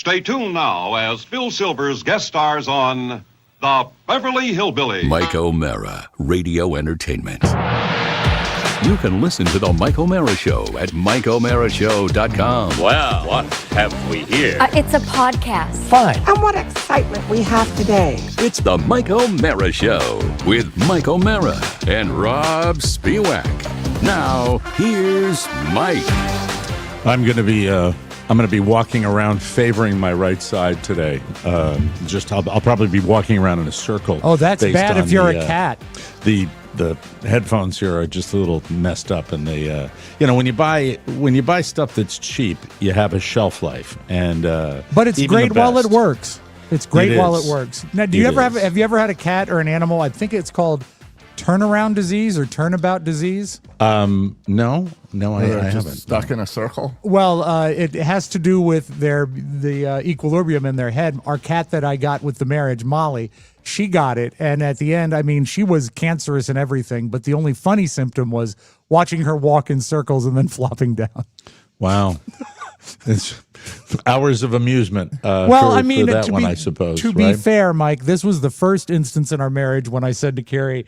Stay tuned now as Phil Silvers guest stars on The Beverly Hillbillies. Mike O'Mara, Radio Entertainment. You can listen to The Mike O'Mara Show at MikeO'MaraShow.com. Well, what have we here? It's a podcast. Fine. And what excitement we have today. It's The Mike O'Mara Show with Mike O'Mara and Rob Spiewak. Now, here's Mike. I'm going to be walking around favoring my right side today. I'll probably be walking around in a circle. Oh, that's bad if you're a cat. The headphones here are just a little messed up, and they, when you buy stuff that's cheap, you have a shelf life, and but it's great while it works. It's great It while is. it works. Now, have you ever had a cat or an animal? I think it's called turnaround disease or turnabout disease. No, I haven't. Stuck in a circle. Well, it has to do with the equilibrium in their head. Our cat that I got with the marriage, Molly, she got it, and at the end, I mean, she was cancerous and everything, but the only funny symptom was watching her walk in circles and then flopping down. Wow. It's hours of amusement for that one, I suppose. To be fair, Mike, this was the first instance in our marriage when I said to Carrie,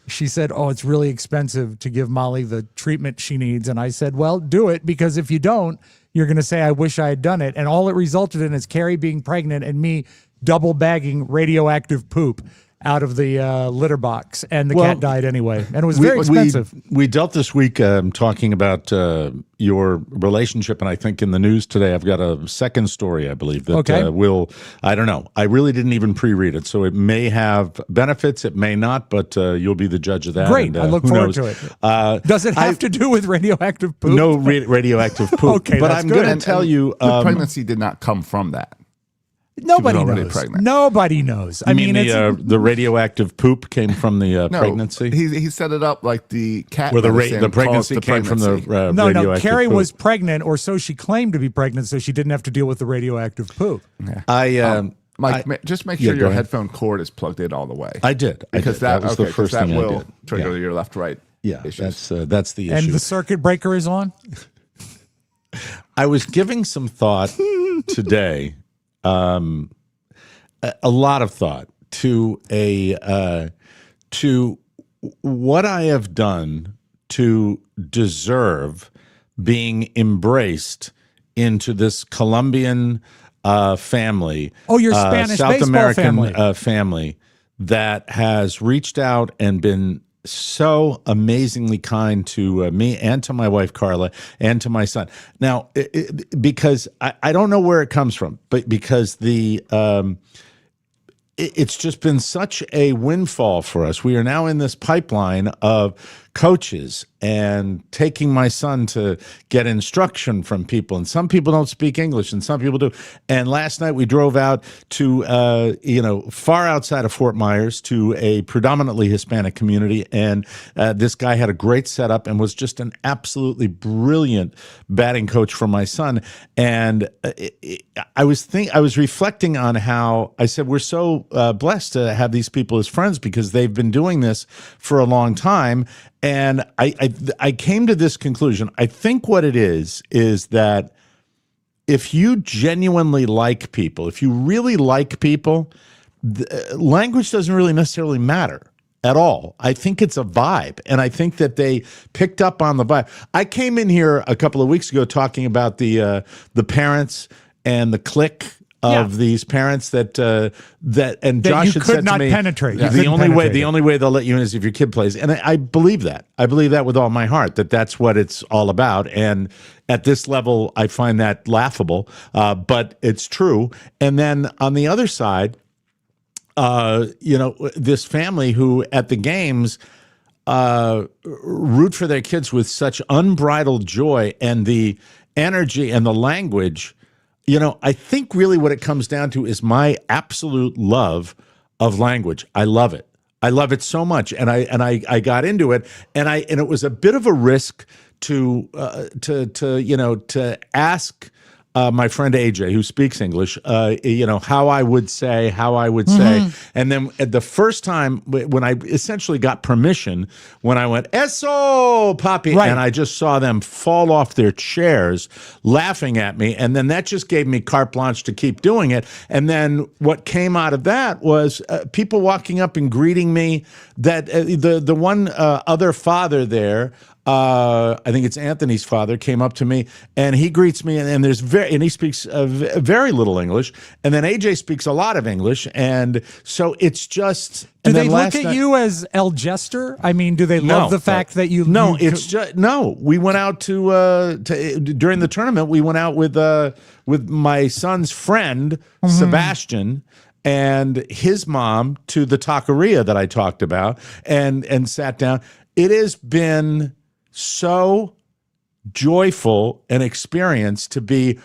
she said, "Oh, it's really expensive to give Molly the treatment she needs." And I said, "Well, do it, because if you don't, you're going to say, I wish I had done it." And all it resulted in is Carrie being pregnant and me double bagging radioactive poop out of the litter box. And the cat died anyway. And it was very expensive. We dealt this week talking about your relationship. And I think in the news today, I've got a second story, I believe, that I don't know. I really didn't even pre-read it. So it may have benefits. It may not, but you'll be the judge of that. Great. And, I look forward to it. Does it have to do with radioactive poop? No radioactive poop. Okay, but that's I'm good. going to tell you. The pregnancy did not come from that. Nobody She was already knows. pregnant. Nobody knows. I mean, the radioactive poop came from the No, pregnancy? He set it up like the cat. Where the medicine pregnancy caused came from the No, radioactive Carrie poop. was pregnant, or so she claimed to be pregnant, so she didn't have to deal with the radioactive poop. Yeah. Mike, just make sure go your ahead. headphone cord is plugged in all the way. I did. Because that was the first that thing will I did. trigger your left-right issues. That's the issue. And the circuit breaker is on? I was giving some thought today, a lot of thought to to what I have done to deserve being embraced into this Colombian family. Oh, your Spanish South baseball American family that has reached out and been so amazingly kind to me and to my wife, Carla, and to my son. Now, because I don't know where it comes from, but because it's just been such a windfall for us. We are now in this pipeline of coaches and taking my son to get instruction from people. And some people don't speak English and some people do. And last night we drove out to, far outside of Fort Myers to a predominantly Hispanic community. And this guy had a great setup and was just an absolutely brilliant batting coach for my son. And I was reflecting on how I said, we're so blessed to have these people as friends because they've been doing this for a long time. And I came to this conclusion. I think what it is that if you genuinely like people, if you really like people, language doesn't really necessarily matter at all. I think it's a vibe, and I think that they picked up on the vibe. I came in here a couple of weeks ago talking about the parents and the clique of these parents that Josh had said to me, penetrate. the only way they'll let you in is if your kid plays, and I believe that. I believe that with all my heart, that's what it's all about. And at this level, I find that laughable, but it's true. And then on the other side, this family who at the games root for their kids with such unbridled joy, and the energy and the language. I think really what it comes down to is my absolute love of language. I love it. I love it so much, and I got into it, and it was a bit of a risk to ask my friend AJ, who speaks English, how I would say, and then at the first time when I essentially got permission, when I went "Eso, Papi," and I just saw them fall off their chairs, laughing at me, and then that just gave me carte blanche to keep doing it. And then what came out of that was people walking up and greeting me. That the one other father there. I think it's Anthony's father came up to me and he greets me and he speaks very little English, and then AJ speaks a lot of English, and so it's just. Do they look at you as El Jester? I mean, do they love the fact that you? No, it's just no. We went out to during the tournament. We went out with my son's friend Sebastian and his mom to the taqueria that I talked about and sat down. It has been so joyful an experience to be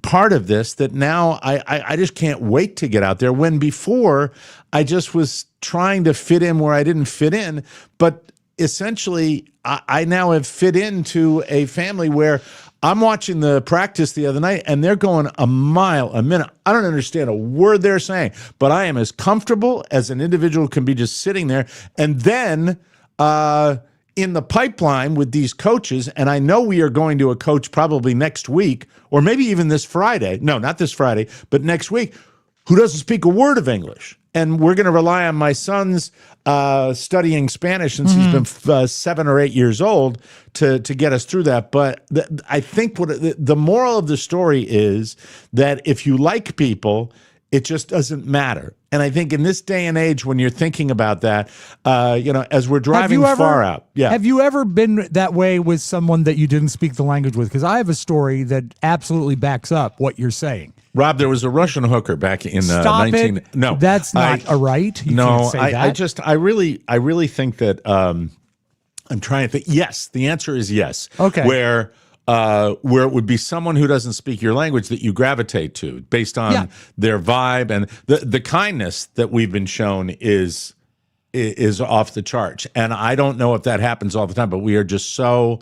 part of this that now I just can't wait to get out there, when before I just was trying to fit in where I didn't fit in. But essentially I now have fit into a family where I'm watching the practice the other night and they're going a mile a minute. I don't understand a word they're saying, but I am as comfortable as an individual can be just sitting there. And then in the pipeline with these coaches, and I know we are going to a coach probably next week, or maybe even this Friday. No, not this Friday, but next week, who doesn't speak a word of English. And we're going to rely on my son's studying Spanish since he's been 7 or 8 years old to get us through that. But I think the moral of the story is that if you like people, it just doesn't matter. And I think in this day and age, when you're thinking about that, as we're driving far out. Yeah. Have you ever been that way with someone that you didn't speak the language with? Because I have a story that absolutely backs up what you're saying. Rob, there was a Russian hooker back in Stop 19. It. No, that's not a right. You no, can't say that. I really think that I'm trying to think. Yes, the answer is yes. Okay. Where it would be someone who doesn't speak your language that you gravitate to based on their vibe, and the kindness that we've been shown is off the charts. And I don't know if that happens all the time, but we are just so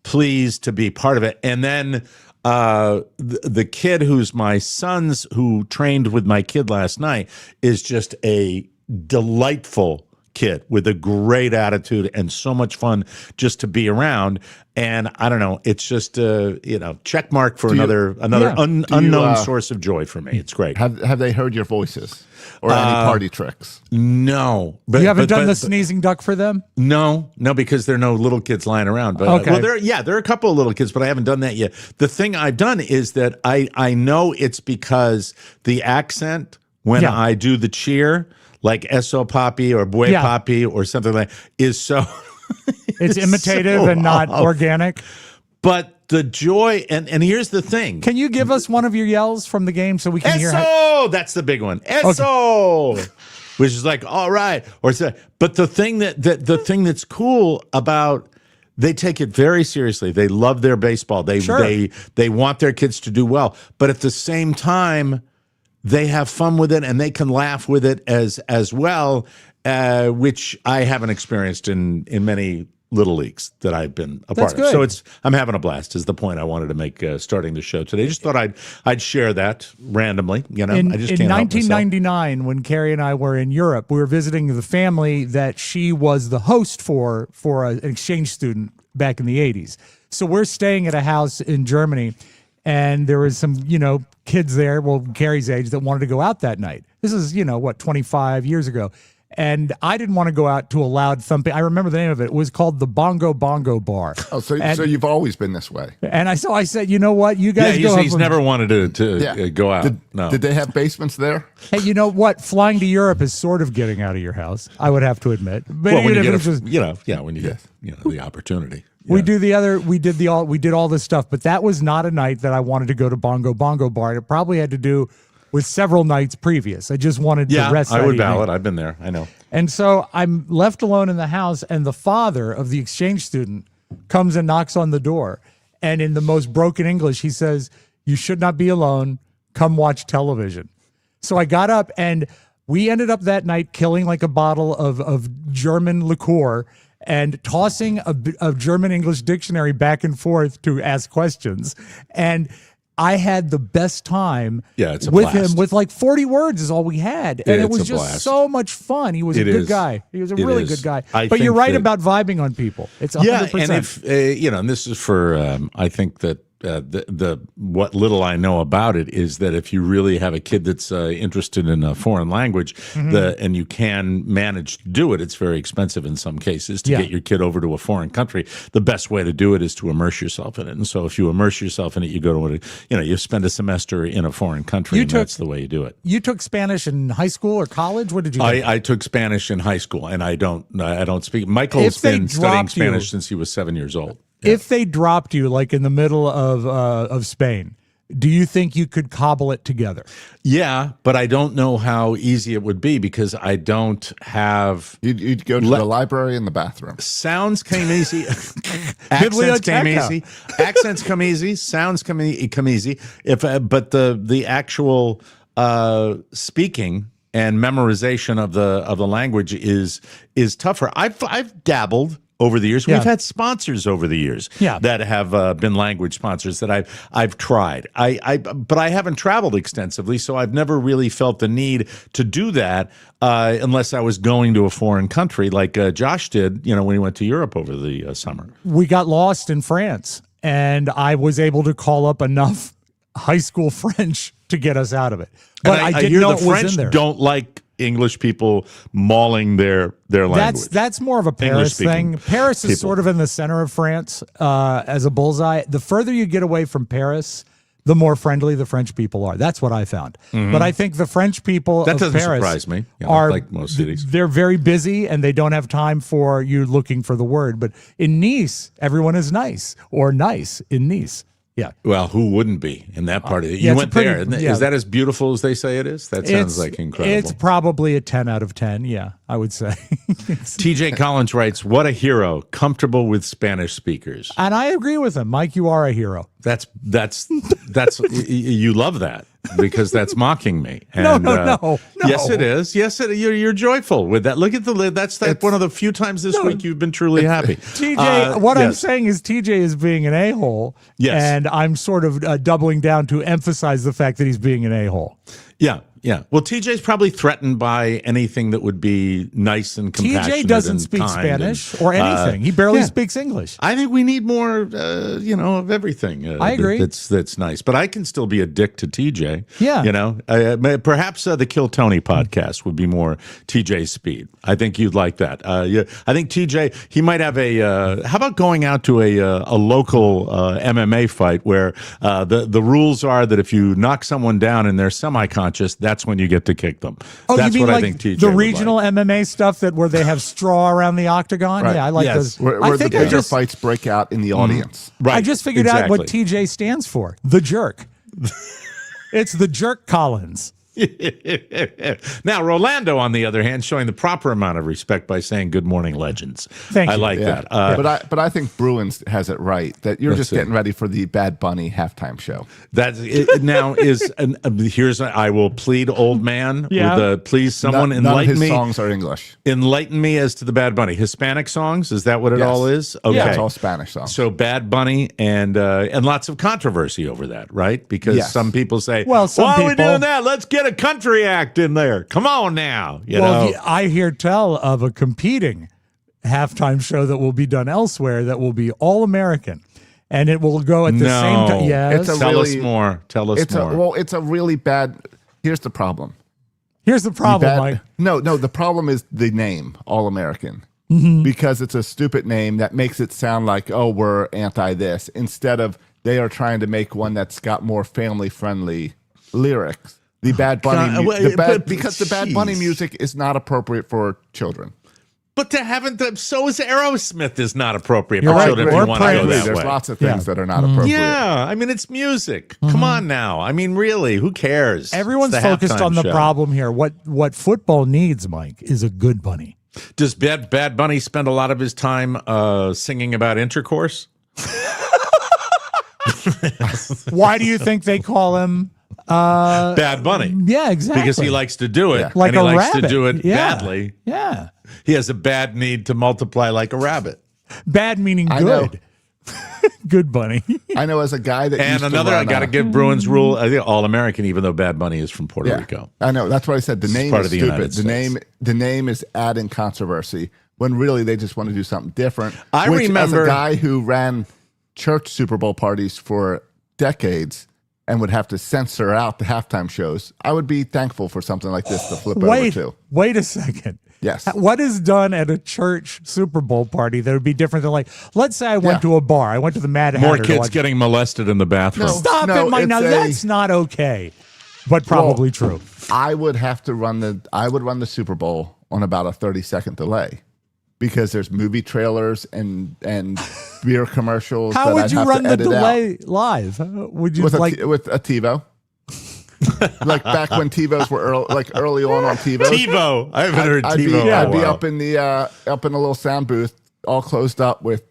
pleased to be part of it. And then the kid who's my son's, who trained with my kid last night, is just a delightful kid with a great attitude and so much fun just to be around. And I don't know, it's just check mark for another unknown source of joy for me. It's great. Have they heard your voices or any party tricks? No, but you haven't done the sneezing duck for them. No, because there are no little kids lying around. But okay. There are a couple of little kids, but I haven't done that yet. The thing I've done is that I know it's because the accent when I do the cheer, like "Eso Papi" or "Bue Papi" or something like that, is so it's imitative and not organic. But the joy, and here's the thing. Can you give us one of your yells from the game so we can hear? Eso! That's the big one. Eso! Okay. Which is like, all right. But the thing the thing that's cool about, they take it very seriously. They love their baseball. They want their kids to do well. But at the same time, they have fun with it and they can laugh with it as well, which I haven't experienced in many little leagues that I've been a part of. So I'm having a blast is the point I wanted to make starting the show today. Just thought I'd share that randomly. I just can't help myself. In 1999, when Carrie and I were in Europe, we were visiting the family that she was the host for an exchange student back in the 80s. So we're staying at a house in Germany, and there was some, kids there, Carrie's age, that wanted to go out that night. This is, 25 years ago. And I didn't want to go out to a loud thumping. I remember the name of it. It was called the Bongo Bongo Bar. Oh, so you've always been this way. And I said, you know what? You guys go. He's never wanted to go out. Did they have basements there? Hey, you know what? Flying to Europe is sort of getting out of your house, I would have to admit. But when you get the opportunity. Yeah. We did all this stuff, but that was not a night that I wanted to go to Bongo Bongo Bar. It probably had to do with several nights previous. I just wanted to rest. I would ballot. I've been there. I know. And so I'm left alone in the house, and the father of the exchange student comes and knocks on the door. And in the most broken English, he says, "You should not be alone. Come watch television." So I got up, and we ended up that night killing like a bottle of German liqueur and tossing a German-English dictionary back and forth to ask questions. And I had the best time Yeah, it's a with blast. him. With like 40 words is all we had, and it It's was a just blast. so much fun. He was a It good is. guy. He was a It really is. good guy. I But you're think right that- about vibing on people. It's 100%. Yeah, and if and this is for I think that the what little I know about it is that if you really have a kid that's interested in a foreign language, and you can manage to do it, it's very expensive in some cases to Yeah. get your kid over to a foreign country. The best way to do it is to immerse yourself in it. And so if you immerse yourself in it, you go to you spend a semester in a foreign country, and that's the way you do it. you took Spanish in high school or college, what did you do? I took Spanish in high school, and I don't speak. Michael's If they been studying dropped you- Spanish since he was 7 years old. If they dropped you like in the middle of Spain, do you think you could cobble it together? Yeah, but I don't know how easy it would be because I don't have You'd go to the library and the bathroom. sounds came easy, accents came Biblioteca. easy, accents come easy, sounds come easy. But the actual speaking and memorization of the language is tougher. I've dabbled over the years. Yeah. We've had sponsors over the years Yeah. that have been language sponsors that I've tried. But I haven't traveled extensively, so I've never really felt the need to do that unless I was going to a foreign country like Josh did, when he went to Europe over the summer. We got lost in France, and I was able to call up enough high school French to get us out of it. But And I I didn't hear know the it was French in there. don't like English people mauling their language. That's more of a Paris English-speaking thing. Paris is people. sort of in the center of France as a bullseye. The further you get away from Paris, the more friendly the French people are. That's what I found. But I think the French people Mm-hmm. That of doesn't Paris surprise me, are like most cities. They're very busy and they don't have time for you looking for the word. But in Nice, everyone is nice or nice in Nice. Yeah. Well, who wouldn't be in that part of it? yeah, You it's went a pretty- there. Isn't it? yeah. Is that as beautiful as they say it is? That sounds like incredible. It's probably a 10 out of 10. Yeah, I would say. TJ Collins writes, "What a hero, comfortable with Spanish speakers." And I agree with him. Mike, you are a hero. That's you love that because that's mocking me. No, And, no. Yes, it is. Yes, you're joyful with that. Look at the lid. That's one of the few times this week you've been truly happy. TJ, what I'm yes. saying is TJ is being an a-hole. Yes. And I'm sort of doubling down to emphasize the fact that he's being an a-hole. Yeah. Well, TJ's probably threatened by anything that would be nice and compassionate. TJ doesn't and speak kind Spanish and, or anything. He barely yeah. speaks English. I think we need more, of everything. I agree. That's nice, but I can still be a dick to TJ. Yeah. Perhaps the Kill Tony podcast would be more TJ's speed. I think you'd like that. Yeah, I think TJ he might have a. How about going out to a local MMA fight where the rules are that if you knock someone down and they're semi-conscious, that's when you get to kick them. Oh, That's you mean what like I think TJ the would regional like. MMA stuff where they have straw around the octagon? Right. Yeah, I like Yes. those. Where I the think I bigger just, fights break out in the audience. Right. I just figured out what exactly. TJ stands for. The Jerk. It's the Jerk Collins. Now, Rolando, on the other hand, showing the proper amount of respect by saying "Good morning, legends." Thank I you. like Yeah. that. But I think Bruins has it right that you're Let's just see. getting ready for the Bad Bunny halftime show. That now is here's I will plead, old man. Yeah. With please someone None of enlighten his me. songs are English. Enlighten me as to the Bad Bunny Hispanic songs. Is that what it Yes. all is? Okay. Yeah, it's all Spanish songs. So Bad Bunny and lots of controversy over that, right? Because Yes. some people say, Well, some why are we people- doing that? Let's get a country act in there. Come on now, you know. I hear tell of a competing halftime show that will be done elsewhere that will be all American, and it will go at the No. same time. Yes. It's a Tell us really- more. Tell us more. It's a really bad. Here's the problem. Here's the problem, Mike. No. The problem is the name, All American, because it's a stupid name that makes it sound like, oh, we're anti this, instead of they are trying to make one that's got more family friendly lyrics. The Bad Bunny, because the Bad Bunny jeez. music is not appropriate for children. But to haven't so is Aerosmith is not appropriate You're for right. children if Or you want to go Prince. that There's way. lots of things Yeah. that are not appropriate. Yeah, I mean it's music. Come on now. I mean, really, who cares? Everyone's It's the focused halftime on the show. problem here. What football needs, Mike, is a good bunny. Does Bad Bunny spend a lot of his time singing about intercourse? Why do you think they call him? Bad Bunny. Yeah, exactly. Because he likes to do it. Yeah. like and he a likes rabbit. to do it Yeah. badly. Yeah, He has a bad need to multiply like a rabbit. bad meaning I know. good. Good Bunny. I know as a guy that And used another, to I run got to give Bruins rule All American, even though Bad Bunny is from Puerto Rico. I know. That's what I said. The This is name part is of the stupid. United The name is adding controversy when really they just want to do something different. I which, remember- as a guy who ran church Super Bowl parties for decades and would have to censor out the halftime shows, I would be thankful for something like this to flip over to. Wait a second. Yes. What is done at a church Super Bowl party that would be different than, like, let's say I went Yeah. to a bar. I went to the Mad Hatter. More to kids watch- getting molested in the bathroom. No. Stop it, Mike. Now, that's not okay, but probably true. I would have to run the Super Bowl on about a 30-second delay because there's movie trailers and beer commercials. How that would I'd you have run to the edit out. delay live? Would you with like? with a TiVo? Like back when TiVos were early on TiVos. TiVo. I haven't heard I'd TiVo. be, in a I'd be while. up in the little sound booth, all closed up with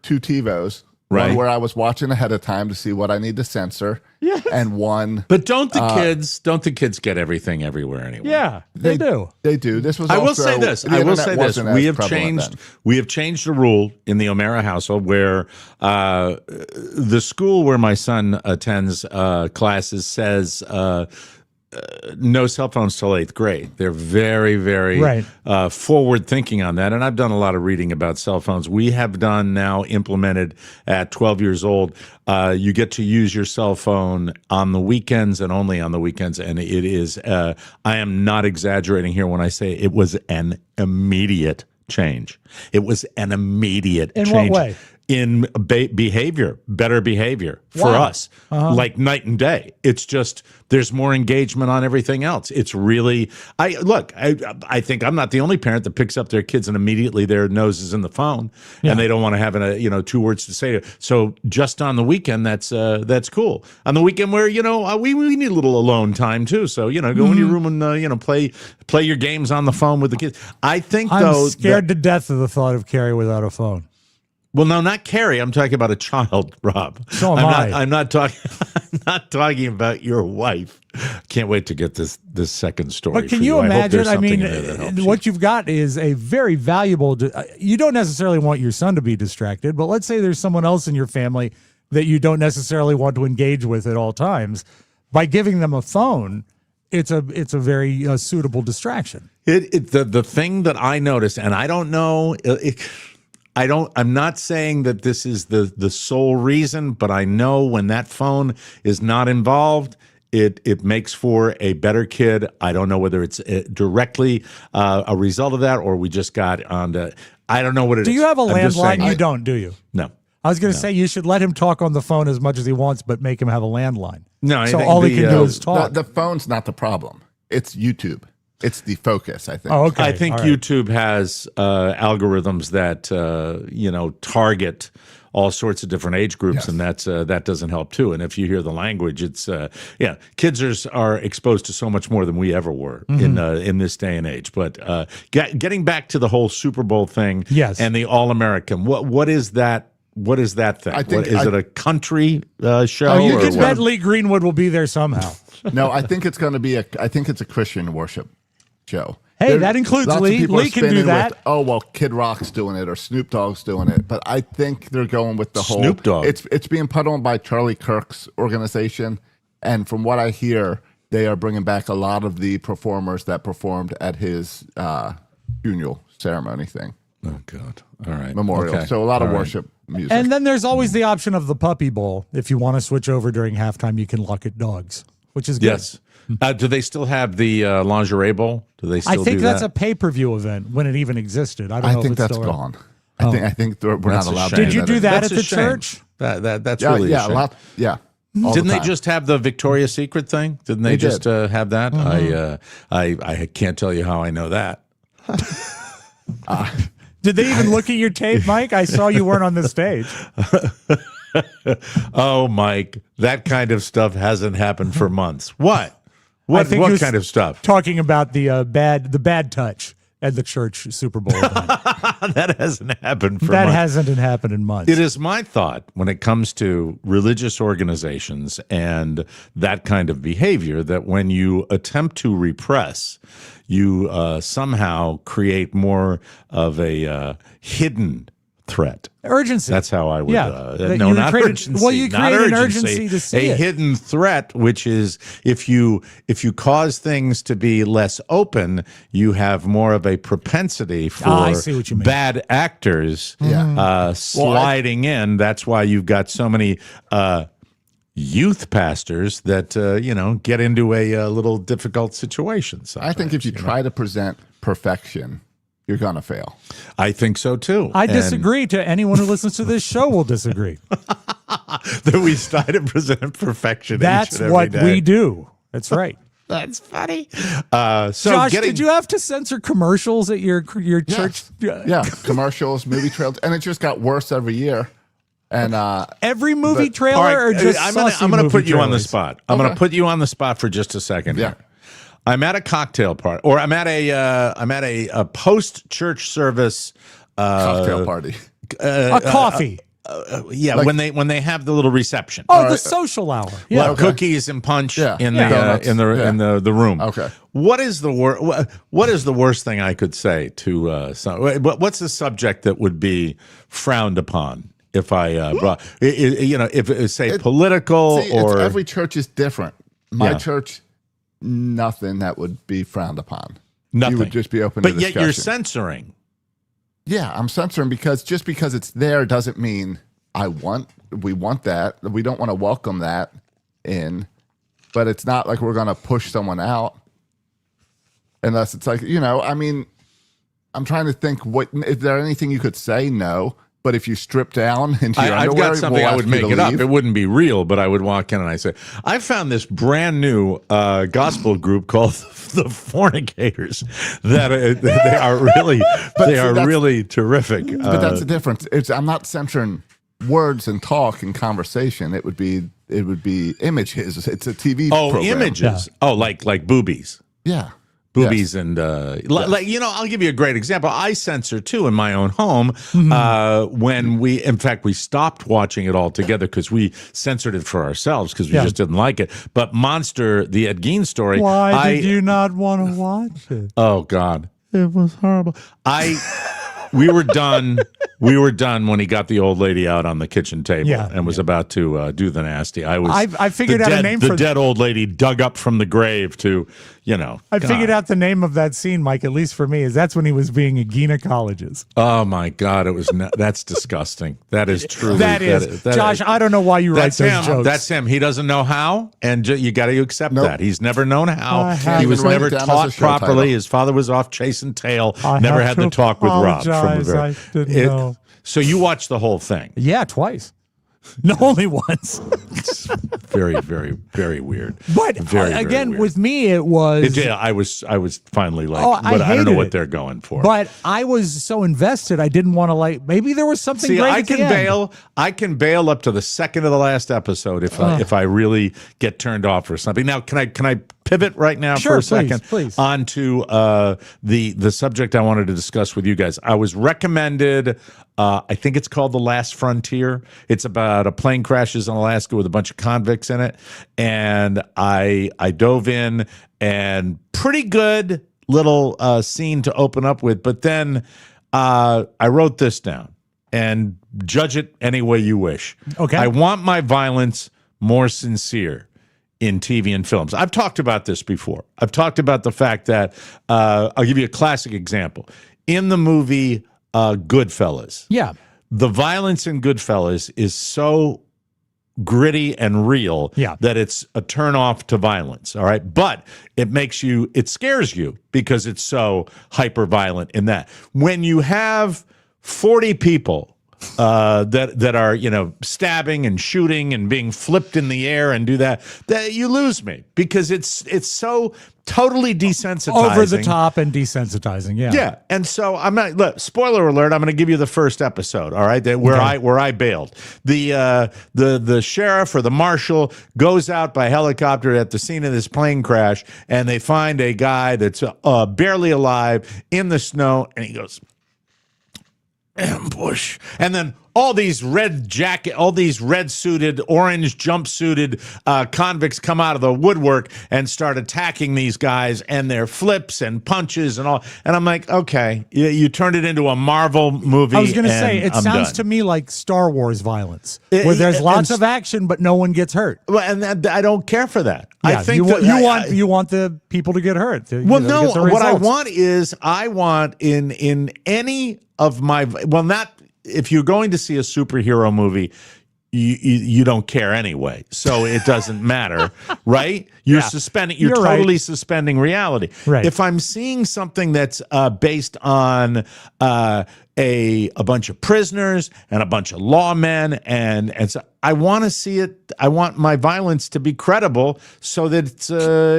2 TiVos. Right. One where I was watching ahead of time to see what I need to censor. Yeah. And one. But don't the kids get everything everywhere anyway? Yeah, they do. They do. This was. I will also, say this. the I will internet say this. wasn't as We have prevalent changed. then. We have changed the rule in the O'Mara household where the school where my son attends classes says no cell phones till 8th grade. They're very, very Right. forward thinking on that. And I've done a lot of reading about cell phones. We have done now implemented at 12 years old. You get to use your cell phone on the weekends and only on the weekends. And it is, I am not exaggerating here when I say it was an immediate change. It was an immediate In change. what way? In behavior, better behavior for Wow. us, like night and day. It's just there's more engagement on everything else. It's really I think I'm not the only parent that picks up their kids and immediately their nose is in the phone and they don't want to have 2 words to say. So just on the weekend, that's cool. On the weekend where we need a little alone time too. So go in your room and play your games on the phone with the kids. I think I'm scared to death of the thought of Carrie without a phone. Well, no, not Carrie. I'm talking about a child, Rob. So am I. I'm not talking. I'm not talking about your wife. Can't wait to get this second story. But can for you I hope imagine? there's I something mean, in there that helps what you've got is a very valuable. You don't necessarily want your son to be distracted, but let's say there's someone else in your family that you don't necessarily want to engage with at all times. By giving them a phone, it's a very suitable distraction. The thing that I noticed, and I don't know. I'm not saying that this is the sole reason, but I know when that phone is not involved, it makes for a better kid. I don't know whether it's directly a result of that or we just got on to. I don't know what it is. Do you have a I'm just landline? saying- You don't, do you? No. I was going to say you should let him talk on the phone as much as he wants, but make him have a landline. No, I so think all he the, can do uh, is talk. The phone's not the problem. It's YouTube. It's the focus, I think. Oh, okay. I think All right. YouTube has algorithms that target all sorts of different age groups, and that doesn't help too. And if you hear the language, it's kids are exposed to so much more than we ever were in this day and age. But getting back to the whole Super Bowl thing, Yes. and the All American, what is that? What is that thing? I think- Is it a country show? Oh, you or can what? bet Lee Greenwood will be there somehow. No, I think it's going to be I think it's a Christian worship show. Hey, that includes lots of Lee. people are Lee can do spinning that. With, oh well, Kid Rock's doing it or Snoop Dogg's doing it, but I think they're going with the whole Snoop Dogg. It's being put on by Charlie Kirk's organization, and from what I hear, they are bringing back a lot of the performers that performed at his funeral ceremony thing, Oh God! All right, memorial. Okay. So a lot of All right. worship music. And then there's always the option of the Puppy Bowl. If you want to switch over during halftime, you can look at dogs, which is good. Yes. Do they still have the lingerie bowl? Do they still I think do that's that? a pay-per-view event when it even existed. I don't I know think if it's that's still gone. I think we're That's not a allowed. shame. to Did you do anymore. that That's at a the shame. church? That's Yeah, really a yeah, shame. a lot. Yeah. all the Didn't they time. just have the Victoria's Secret thing? Didn't they just have that? I can't tell you how I know that. Did they even look at your tape, Mike? I saw you weren't on the stage. Oh, Mike, that kind of stuff hasn't happened for months. What? What think he was kind of stuff? Talking about the bad touch at the church Super Bowl event. That hasn't happened for That months. hasn't happened in months. It is my thought when it comes to religious organizations and that kind of behavior that when you attempt to repress, you somehow create more of a hidden threat. Urgency. That's how I would. Yeah. That you not created- urgency. well, you not create an urgency to see a it. hidden threat, which is if you cause things to be less open, you have more of a propensity for I see what you mean. bad actors sliding in. That's why you've got so many youth pastors that get into a little difficult situation. I think if you try to present perfection, you're gonna fail. I think so too. I And disagree. To anyone who listens to this show will disagree. that we try to present perfection. That's each and every what day. we do. That's right. That's funny. So Josh, getting, did you have to censor commercials at your church? Yeah, commercials, movie trailers, and it just got worse every year. And Every movie trailer, All right, or just I'm saucy gonna movie put you on the trailers? spot. I'm gonna put you on the spot for just a second. Yeah. Here. I'm at a cocktail party, or I'm at a post church service cocktail party. A coffee. when they have the little reception. The social hour. Yeah. Like cookies and punch Yeah. in Yeah. the Donuts. in the room. Okay. What is the worst thing I could say to what's the subject that would be frowned upon if I brought if it was say political See, or every church is different. My Yeah. church, nothing that would be frowned upon. nothing. You would just be open but to yet discussion. you're censoring. Yeah, I'm censoring because just because it's there doesn't mean we want that. We don't want to welcome that in, but it's not like we're going to push someone out unless it's like, I mean, I'm trying to think is there anything you could say? No. But if you strip down into your I've underwear, got something we'll I would ask you make to it up. leave. It wouldn't be real, but I would walk in and I say, I found this brand new gospel group called the Fornicators that they are really really terrific. But that's the difference. I'm not censoring words and talk and conversation. It would be images. It's a TV program. Images. Oh, like boobies. Yeah. Boobies and I'll give you a great example. I censor too in my own home. When we stopped watching it altogether because we censored it for ourselves because we just didn't like it. But Monster, the Ed Gein story. Why did you not want to watch it? Oh God, it was horrible. We were done. We were done when he got the old lady out on the kitchen table and was about to do the nasty. I figured out a name the for dead old lady dug up from the grave to, I figured out the name of that scene, Mike. At least for me, that's when he was being a gynecologist. Oh my God, it was that's disgusting. That is truly That is Josh. I don't know why you write those jokes. That's him. He doesn't know how, and you got to accept that. He's never known how. He was Even write never it down as taught a show properly. title. His father was off chasing tail. I Never have had the to talk with Rob. apologize. I didn't know. So you watched the whole thing. Yeah, twice. No, only once. Very, very, very weird. But very, very again, weird. with me, it was. I was finally like, Oh, but I don't know hated what it. they're going for. But I was so invested, I didn't want to maybe there was something See, great I at the can end. bail. I can bail up to the second of the last episode if I really get turned off or something. Now, can I pivot right now Sure, for a second please. onto the subject I wanted to discuss with you guys? I was recommended. I think it's called The Last Frontier. It's about a plane crashes in Alaska with a bunch of convicts in it, and I dove in and pretty good little scene to open up with. But then I wrote this down, and judge it any way you wish. Okay. I want my violence more sincere in TV and films. I've talked about this before. I've talked about the fact that I'll give you a classic example. In the movie Goodfellas, the violence in Goodfellas is so gritty and real that it's a turnoff to violence. All right. But it scares you because it's so hyper violent in that. When you have 40 people that are stabbing and shooting and being flipped in the air and do that you lose me because it's so totally desensitizing, over the top and desensitizing. Yeah. And so I'm not, look, spoiler alert, I'm going to give you the first episode, all right, where I bailed. The sheriff or the marshal goes out by helicopter at the scene of this plane crash, and they find a guy that's barely alive in the snow, and he goes, ambush. And then all these red jacket, all these red suited, orange jumpsuited convicts come out of the woodwork and start attacking these guys and their flips and punches and all. And I'm like, okay, you turned it into a Marvel movie. I was going to say, it I'm sounds done. to me like Star Wars violence, where there's lots of action, but no one gets hurt. Well, and I don't care for that. Yeah, I think you want the people to get hurt. To, well, you know, no. get the What I results. want is I want in any of my not if you're going to see a superhero movie. You don't care anyway, so it doesn't matter, right? You're suspending. You're totally suspending reality. Right. If I'm seeing something that's based on a bunch of prisoners and a bunch of lawmen, and so I want to see it. I want my violence to be credible, so that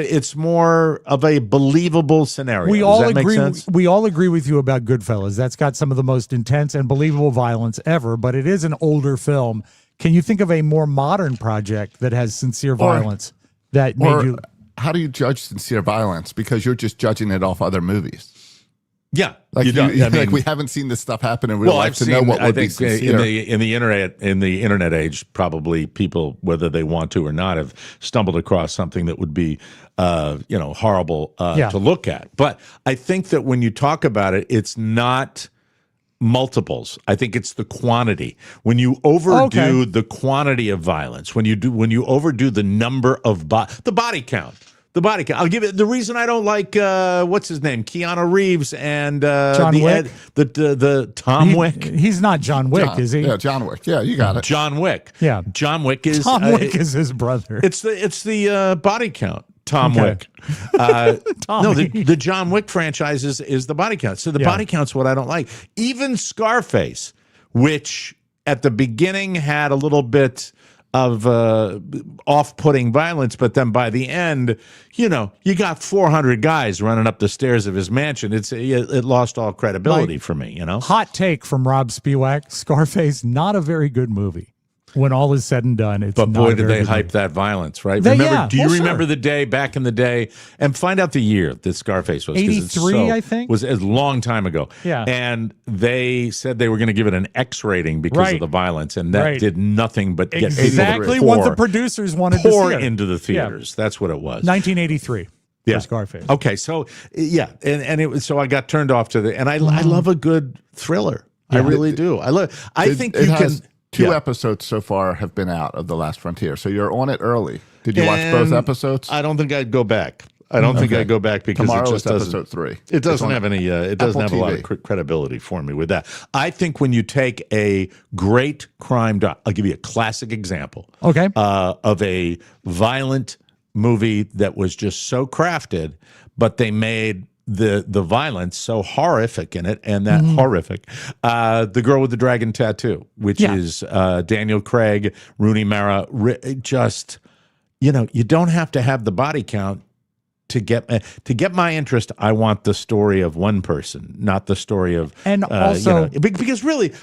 it's more of a believable scenario. We Does all that make agree. sense? We all agree with you about Goodfellas. That's got some of the most intense and believable violence ever, but it is an older film. Can you think of a more modern project that has sincere violence that made you? How do you judge sincere violence? Because you're just judging it off other movies. Yeah, Like you don't. I mean, like we haven't seen this stuff happen in real life to know what I would be think sincere. in the internet age, probably people, whether they want to or not, have stumbled across something that would be horrible to look at. But I think that when you talk about it, it's not multiples. I think it's the quantity. When you overdo the quantity of violence, when you overdo the number of the body count. The body count. I'll give it the reason I don't like what's his name, Keanu Reeves and John Wick? the Tom Wick. He's not John Wick, is he? Yeah, John Wick. Yeah, you got it. John Wick. Yeah. John Wick is Tom Wick is his brother. It's the body count. Tom Wick. The John Wick franchise is the body count. So the body count's what I don't like. Even Scarface, which at the beginning had a little bit of off-putting violence, but then by the end, you got 400 guys running up the stairs of his mansion. It lost all credibility for me. Hot take from Rob Spiewak: Scarface, not a very good movie. When all is said and done, it's but not boy, a did very they good hype movie. that violence, right? Do you remember the day back in the day? And find out the year that Scarface was. 83, I think. Was a long time ago. Yeah. And they said they were going to give it an X rating because of the violence, and that did nothing but get exactly people what the producers wanted to pour see. into the theaters. That's what it was. 1983. For Scarface. Okay, so and it was so I got turned off to and I love a good thriller. I really do. I think you can. Two episodes so far have been out of The Last Frontier, so you're on it early. Did you watch both episodes? I don't think I'd go back. I don't think I'd go back because Tomorrow it just is doesn't. episode 3. It doesn't have any. It doesn't have Apple a lot of TV. credibility for me with that. I think when you take a great crime, I'll give you a classic example. Okay. Of a violent movie that was just so crafted, but they made the violence so horrific in it, and that horrific. The Girl with the Dragon Tattoo, which is Daniel Craig, Rooney Mara. Just you don't have to have the body count to get my interest. I want the story of one person, not the story of And also because really,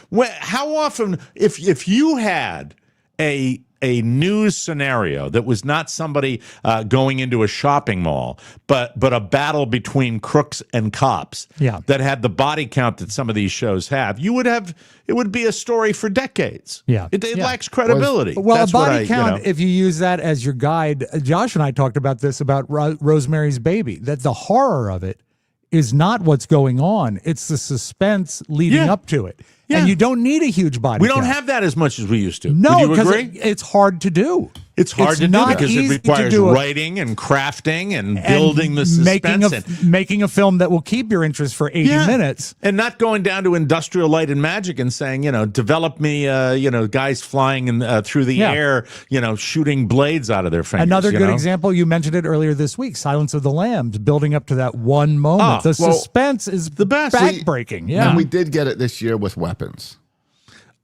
how often if you had a news scenario that was not somebody going into a shopping mall, but a battle between crooks and cops that had the body count that some of these shows have, it would be a story for decades. Yeah. It lacks credibility. Well, That's a body what count, if you use that as your guide, Josh and I talked about this about Rosemary's Baby, that the horror of it is not what's going on. It's the suspense leading up to it. Yeah. And you don't need a huge body we count. don't have that as much as we used to. No, Would you because agree? it's hard to do. It's hard to do not because it easy to requires do writing and crafting and building the suspense. Making a film that will keep your interest for 80 minutes. And not going down to Industrial Light and Magic and saying, develop me, guys flying through the air, shooting blades out of their fingers. Another good example, you mentioned it earlier this week, Silence of the Lambs, building up to that one moment. The suspense is the best. Backbreaking. Yeah. And we did get it this year with Weapons.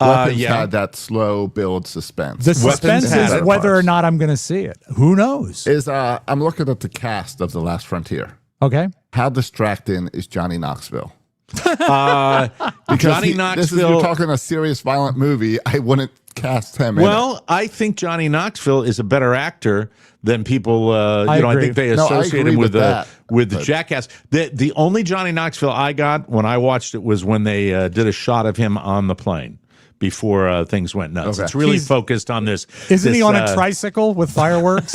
Weapons had that slow build suspense. The suspense had is it. whether or not I'm going to see it. Who knows? I'm looking at the cast of The Last Frontier. Okay. How distracting is Johnny Knoxville? Johnny Knoxville. You're talking a serious violent movie. I wouldn't cast him. Well, I think Johnny Knoxville is a better actor than people. I agree. think they No, I associate agree him with that, with the Jackass. The only Johnny Knoxville I got when I watched it was when they did a shot of him on the plane. before things went nuts. Okay. It's really focused on this. Isn't he this, on a tricycle with fireworks?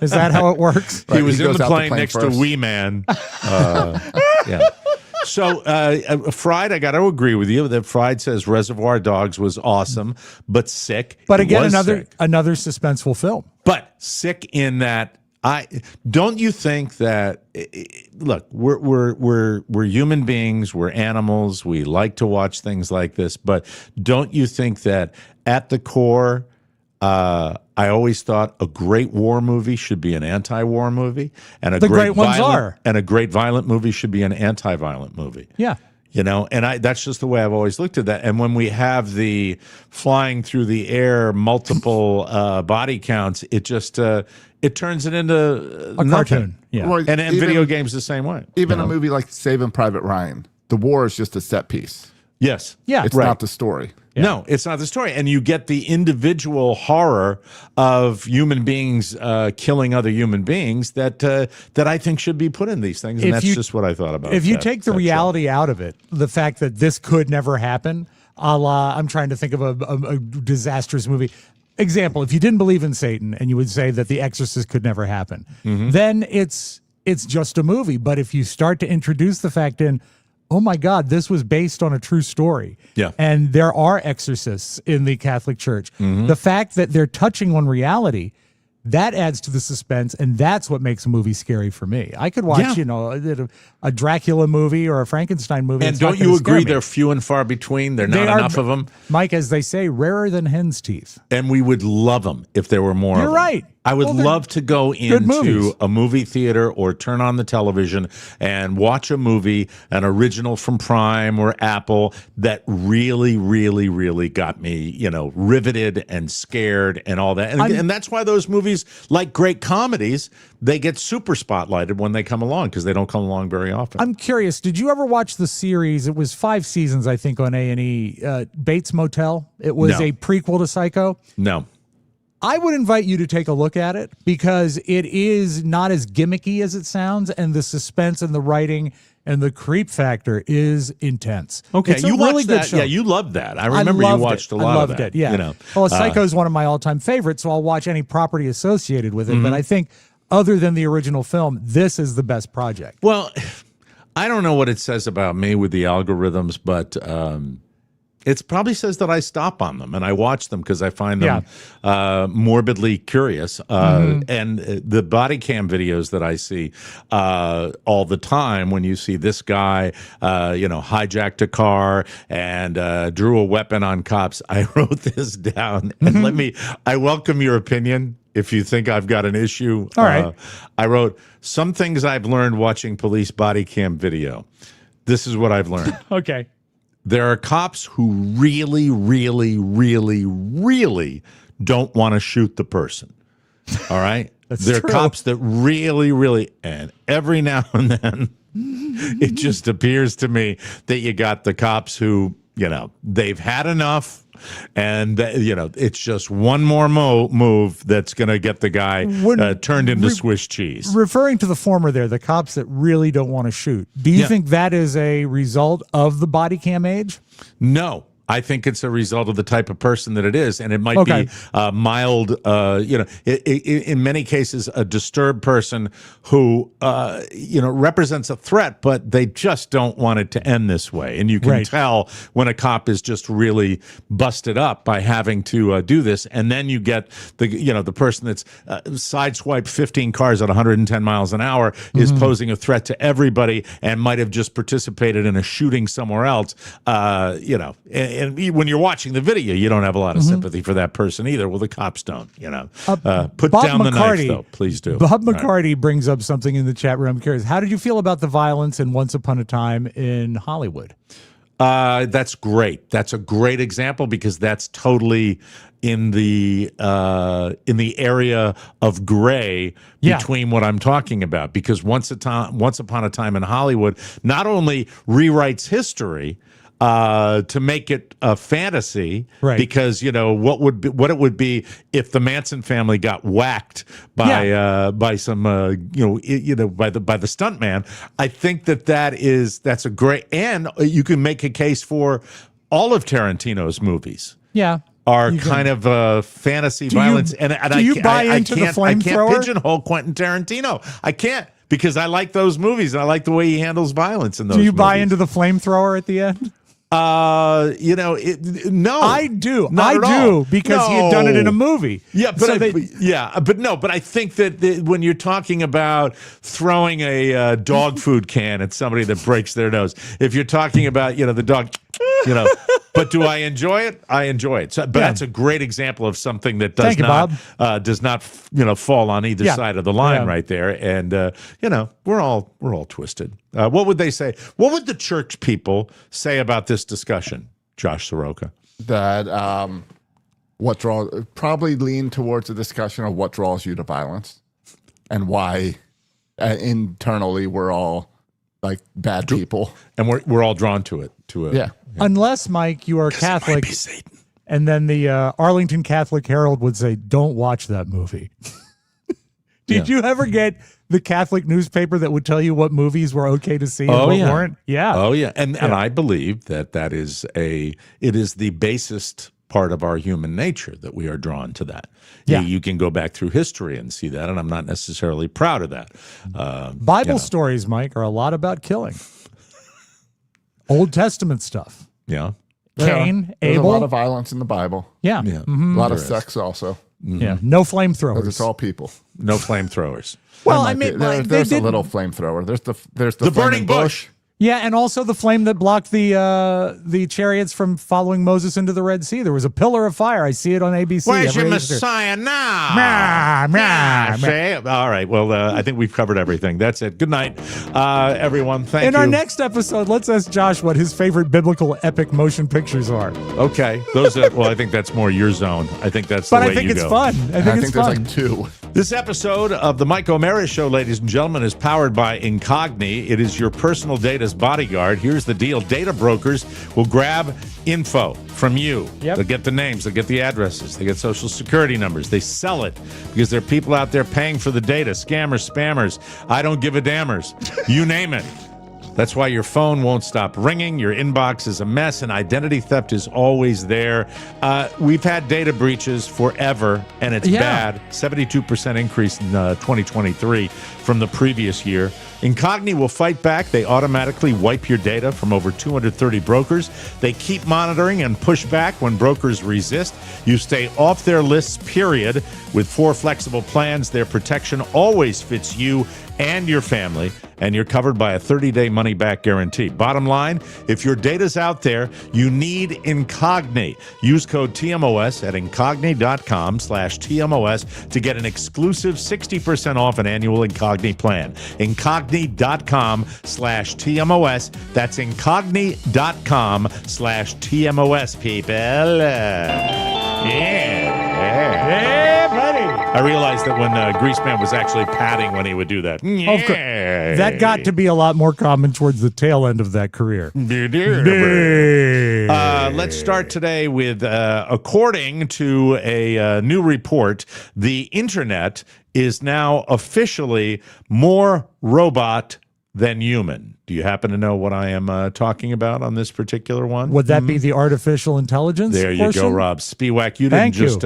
Is that how it works? He was he in goes the out the plane plane next first. to Wee Man. Yeah. So, Fried, I got to agree with you that Fried says Reservoir Dogs was awesome, but sick. But It again, was sick. another suspenseful film. But sick in that don't you think that look, we're human beings, we're animals, we like to watch things like this, but don't you think that at the core I always thought a great war movie should be an anti-war movie, and a The great ones are. and a great violent movie should be an anti-violent movie. Yeah. You know, and that's just the way I've always looked at that. And when we have the flying through the air, multiple body counts, it just it turns it into A nothing. cartoon. Yeah. Well, And even- video games the same way. Even you a know? movie like Saving Private Ryan, the war is just a set piece. Yes. Yeah. It's Right. not the story. No, it's not the story. And you get the individual horror of human beings killing other human beings that I think should be put in these things. And If that's you- just what I thought about. If you that- take the that show. reality out of it, the fact that this could never happen, a la, I'm trying to think of a disastrous movie. Example, if you didn't believe in Satan and you would say that The Exorcist could never happen, then it's just a movie. But if you start to introduce the fact in, oh my God, this was based on a true story. Yeah. And there are exorcists in the Catholic Church. The fact that they're touching on reality, that adds to the suspense, and that's what makes a movie scary for me. I could watch, Yeah. you know, a Dracula movie or a Frankenstein movie. And it's not don't you gonna scare agree me. they're few and far between? They're They not are- enough of them. Mike, as they say, rarer than hen's teeth. And we would love them if there were more You're of them. right. I would Well, they're love to go movies. into a movie theater or turn on the television and watch a movie, an original from Prime or Apple, that really, really, really got me, you know, riveted and scared and all that. And that's why those movies, like great comedies, they get super spotlighted when they come along, because they don't come along very often. I'm curious, did you ever watch the series? It was 5 seasons, I think, on A&E, Bates Motel. It was No. a prequel to Psycho. No. I would invite you to take a look at it because it is not as gimmicky as it sounds, and the suspense and the writing and the creep factor is intense. Okay, It's a you really watched good that. show. Yeah, you loved that. I remember you loved watched it. a lot I loved of that. it. Yeah. You know, well, Psycho is one of my all-time favorites, so I'll watch any property associated with it. But I think, other than the original film, this is the best project. Well, I don't know what it says about me with the algorithms, but it probably says that I stop on them and I watch them because I find them morbidly curious. And the body cam videos that I see all the time, when you see this guy, hijacked a car and drew a weapon on cops, I wrote this down. And I welcome your opinion. If you think I've got an issue, All right. I wrote some things I've learned watching police body cam video. This is what I've learned. Okay. There are cops who really, really, really, really don't want to shoot the person. All right? There are true. cops that really, really, and every now and then, it just appears to me that you got the cops who, they've had enough. And, it's just one more move that's going to get the guy turned into Swiss cheese. Referring to the former there, the cops that really don't want to shoot, do you think that is a result of the body cam age? No. I think it's a result of the type of person that it is, and it might be mild. In many cases, a disturbed person who represents a threat, but they just don't want it to end this way. And you can tell when a cop is just really busted up by having to do this, and then you get the person that's sideswiped 15 cars at 110 miles an hour is posing a threat to everybody and might have just participated in a shooting somewhere else. And when you're watching the video, you don't have a lot of sympathy for that person either. Well, the cops don't, Put Bob down the knife, McCarty, though. Please do. Bob McCarty brings up something in the chat room. I'm curious. How did you feel about the violence in Once Upon a Time in Hollywood? That's great. That's a great example because that's totally in the area of gray between what I'm talking about. Because Once Upon a Time in Hollywood not only rewrites history to make it a fantasy, because what it would be if the Manson family got whacked by some by the stuntman. I think that's a great, and you can make a case for all of Tarantino's movies Yeah. are You can- kind of fantasy you- violence. And do you buy into the I can't flamethrower? pigeonhole Quentin Tarantino. I can't, because I like those movies and I like the way he handles violence in those Do you buy movies. into the flamethrower at the end? No. I do. Not I at do all. because he had done it in a movie. Yeah, but So but I think that when you're talking about throwing a dog food can at somebody that breaks their nose, if you're talking about the dog, but do I enjoy it? I enjoy it. So, but Yeah. that's a great example of something that does Thank you, not Bob. does not fall on either Yeah. side of the line Yeah. right there. And we're all twisted. What would they say? What would the church people say about this discussion, Josh Soroka? That probably lean towards a discussion of what draws you to violence and why internally we're all like bad people. And we're all drawn to it. Yeah. Unless, Mike, you are Catholic, Satan. and then the Arlington Catholic Herald would say, "Don't watch that movie." Did you ever get the Catholic newspaper that would tell you what movies were okay to see and what weren't? Yeah. Oh yeah. And I believe that it is the basest part of our human nature that we are drawn to that. Yeah. You can go back through history and see that, and I'm not necessarily proud of that. Bible stories, Mike, are a lot about killing. Old Testament stuff. Yeah. Cain, There's Abel. a lot of violence in the Bible. Yeah. Yeah. A lot of sex also. Yeah. No Because flamethrowers. it's all people. No flamethrowers. Well, There I might be- mean, there- like, they there's a did- little flamethrower. There's the The burning flaming bush. Yeah, and also the flame that blocked the chariots from following Moses into the Red Sea. There was a pillar of fire. I see it on ABC. Where's your every Easter. Messiah now? Mah, mah, Yeah, mah. see? All right. Well, I think we've covered everything. That's it. Good night, everyone. Thank you. In our next episode, let's ask Josh what his favorite biblical epic motion pictures are. Okay. Those are, well, I think that's more your zone. I think that's the But way I think you it's go. fun. I think I it's think there's fun. like two. This episode of the Mike O'Mara Show, ladies and gentlemen, is powered by Incogni. It is your personal data's bodyguard. Here's the deal. Data brokers will grab info from you. Yep. They'll get the names. They'll get the addresses. They get social security numbers. They sell it because there are people out there paying for the data. Scammers, spammers, I don't give a dammers. You name it. That's why your phone won't stop ringing. Your inbox is a mess, and identity theft is always there. We've had data breaches forever, and it's bad. 72% increase in 2023 from the previous year. Incogni will fight back. They automatically wipe your data from over 230 brokers. They keep monitoring and push back when brokers resist. You stay off their lists, period. With 4 flexible plans, their protection always fits you and your family, and you're covered by a 30-day money-back guarantee. Bottom line, if your data's out there, you need Incogni. Use code TMOS at incogni.com/TMOS to get an exclusive 60% off an annual Incogni plan. Incogni.com/TMOS. That's incogni.com/TMOS, people. Yeah, buddy. I realized that when Greaseman was actually patting when he would do that. Of course. That got to be a lot more common towards the tail end of that career. Let's start today with, according to a new report, the internet is now officially more robot than human. Do you happen to know what I am talking about on this particular one? Would that be the artificial intelligence? There you portion? go, Rob Spiewak. You didn't Thank you. just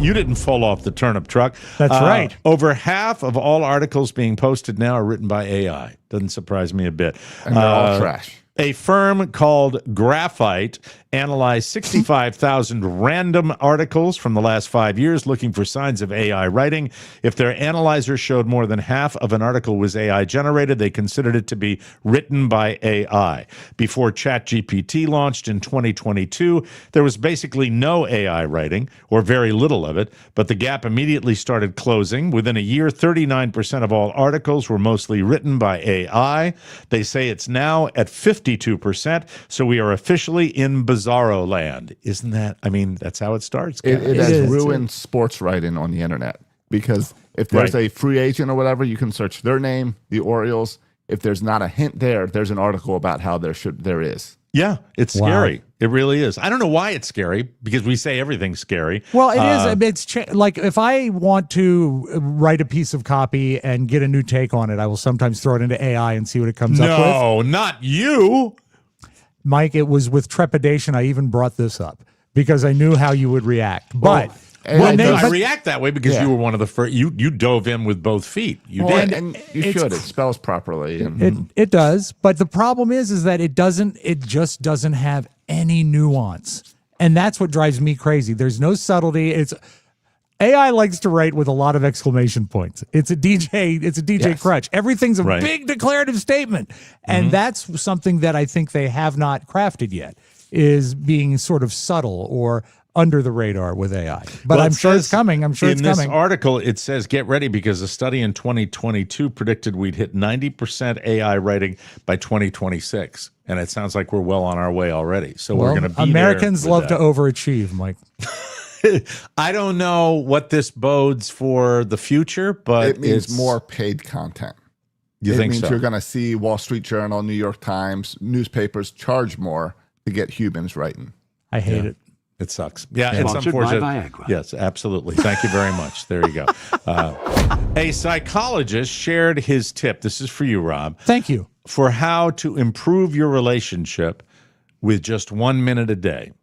you didn't fall off the turnip truck. That's right. Over half of all articles being posted now are written by AI. Doesn't surprise me a bit. And they're all trash. A firm called Graphite analyzed 65,000 random articles from the last 5 years looking for signs of AI writing. If their analyzer showed more than half of an article was AI generated, they considered it to be written by AI. Before ChatGPT launched in 2022, there was basically no AI writing, or very little of it, but the gap immediately started closing. Within a year, 39% of all articles were mostly written by AI. They say it's now at 52%, so we are officially in bizarro land. Isn't that, I mean, that's how it starts. It guys. has is. ruined sports writing on the internet because if there's Right. a free agent or whatever, you can search their name, the Orioles. If there's not a hint there, there's an article about how there is. Yeah, it's Wow. scary. It really is. I don't know why it's scary, because we say everything's scary. Well, it is. It's like if I want to write a piece of copy and get a new take on it, I will sometimes throw it into AI and see what it comes up with. No, not you. Mike, it was with trepidation I even brought this up because I knew how you would react. But I react that way because you were one of the first. You dove in with both feet. You did. And you should. It spells properly. And, it does. But the problem is that it just doesn't have any nuance. And that's what drives me crazy. There's no subtlety. AI likes to write with a lot of exclamation points. It's a DJ crutch. Everything's a big declarative statement. And that's something that I think they have not crafted yet, is being sort of subtle or under the radar with AI. But I'm sure it's coming. I'm sure it's coming. In this article, it says, get ready because a study in 2022 predicted we'd hit 90% AI writing by 2026. And it sounds like we're well on our way already. So we're going to be Americans love to overachieve, Mike. I don't know what this bodes for the future, but it means more paid content. You think so? It means you're going to see Wall Street Journal, New York Times, newspapers charge more to get humans writing. I hate it. It sucks. Yeah, it's unfortunate. By Viagra. Yes, absolutely. Thank you very much. There you go. A psychologist shared his tip. This is for you, Rob. Thank you. For how to improve your relationship with just 1 minute a day.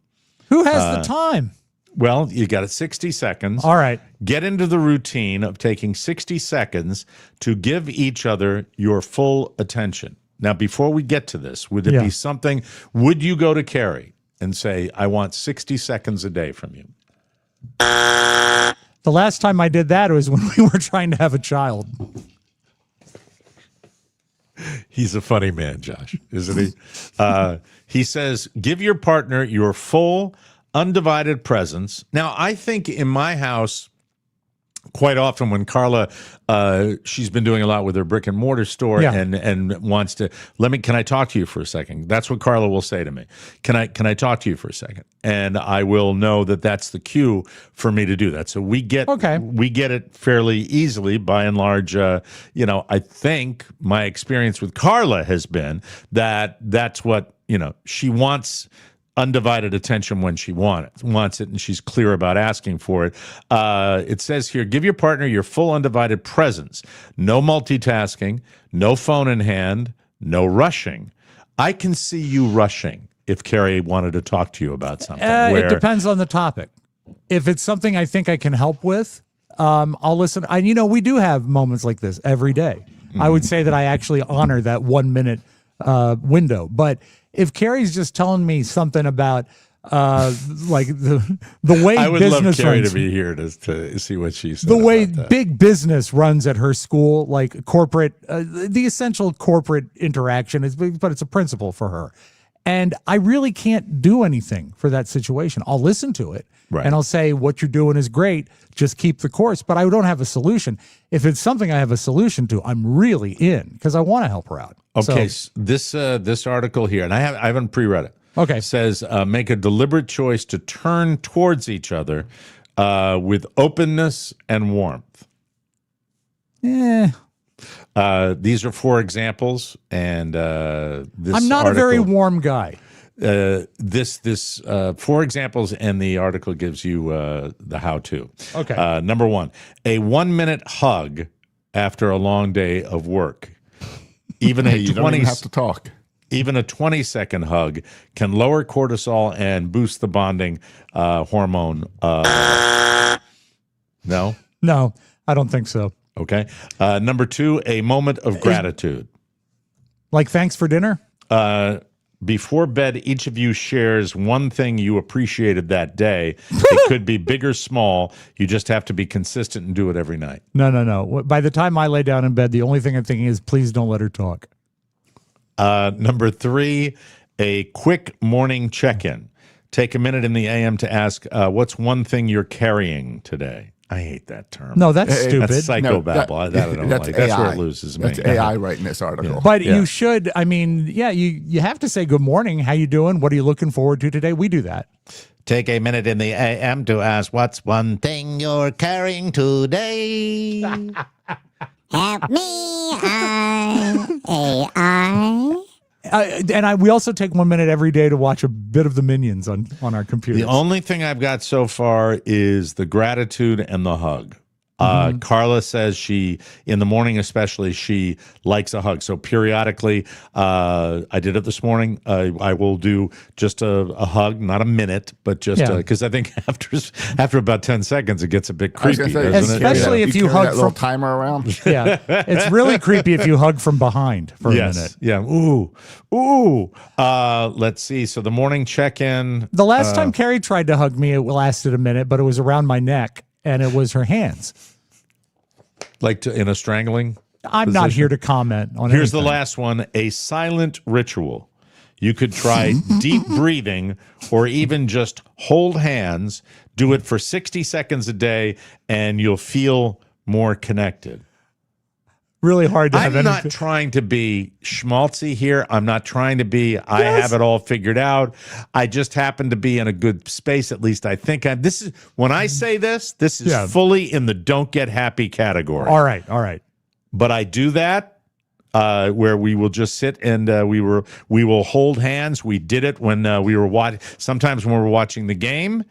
Who has the time? Well, you got 60 seconds. All right. Get into the routine of taking 60 seconds to give each other your full attention. Now, before we get to this, would it be something, would you go to Carrie and say, I want 60 seconds a day from you? The last time I did that was when we were trying to have a child. He's a funny man, Josh, isn't he? He says, give your partner your full, undivided presence. Now, I think in my house, quite often when Carla, she's been doing a lot with her brick and mortar store and wants to, can I talk to you for a second? That's what Carla will say to me. Can I talk to you for a second? And I will know that that's the cue for me to do that. So we get it fairly easily by and large. I think my experience with Carla has been that that's what, she wants undivided attention when she wants it, and she's clear about asking for it. It says here, give your partner your full undivided presence. No multitasking, no phone in hand, no rushing. I can see you rushing if Carrie wanted to talk to you about something. It depends on the topic. If it's something I think I can help with, I'll listen. We do have moments like this every day. I would say that I actually honor that 1 minute window. But if Carrie's just telling me something about like the way I would business love Carrie runs, to be here to see what she said. the way about that. big business runs at her school, like corporate, the essential corporate interaction is, but it's a principle for her. And I really can't do anything for that situation. I'll listen to it and I'll say, what you're doing is great. Just keep the course. But I don't have a solution. If it's something I have a solution to, I'm really in because I want to help her out. Okay, so this article here, and I haven't pre-read it. Okay, says make a deliberate choice to turn towards each other with openness and warmth. These are 4 examples, and this I'm not article, a very warm guy. This 4 examples, and the article gives you the how-to. Okay. Number 1, a 1 minute hug after a long day of work. Even you don't even have to talk. Even a 20-second hug can lower cortisol and boost the bonding hormone. No, I don't think so. Okay. Number 2, a moment of gratitude. Like thanks for dinner? Before bed, each of you shares one thing you appreciated that day. It could be big or small. You just have to be consistent and do it every night. No. By the time I lay down in bed, the only thing I'm thinking is, please don't let her talk. Number 3, a quick morning check-in. Take a minute in the AM to ask, what's one thing you're carrying today? I hate that term. No, that's stupid. That's psychobabble. That I don't that's like. AI. That's where it loses me. That's AI writing this article. But you should, you have to say good morning. How you doing? What are you looking forward to today? We do that. Take a minute in the AM to ask, what's one thing you're carrying today? Help me, AI. We also take 1 minute every day to watch a bit of the Minions on our computers. The only thing I've got so far is the gratitude and the hug. Carla says she, in the morning especially, she likes a hug. So periodically, I did it this morning. I will do just a hug, not a minute, but just because I think after about 10 seconds, it gets a bit creepy, say, doesn't it? especially if you carry hug that little from timer around. yeah, it's really creepy if you hug from behind for a minute. Yeah. Ooh. Let's see. So the morning check-in. The last time Carrie tried to hug me, it lasted a minute, but it was around my neck, and it was her hands. Like in a strangling? I'm not here to comment on Here's the anything. last one, a silent ritual. You could try deep breathing or even just hold hands. Do it for 60 seconds a day, and you'll feel more connected. Really hard to have I'm not anything. trying to be schmaltzy here. I'm not trying to be, I have it all figured out. I just happen to be in a good space. At least I think this is, when I say this is fully in the don't get happy category. All right. But I do that where we will just sit and we will hold hands. We did it when we were watching, sometimes when we were watching the game.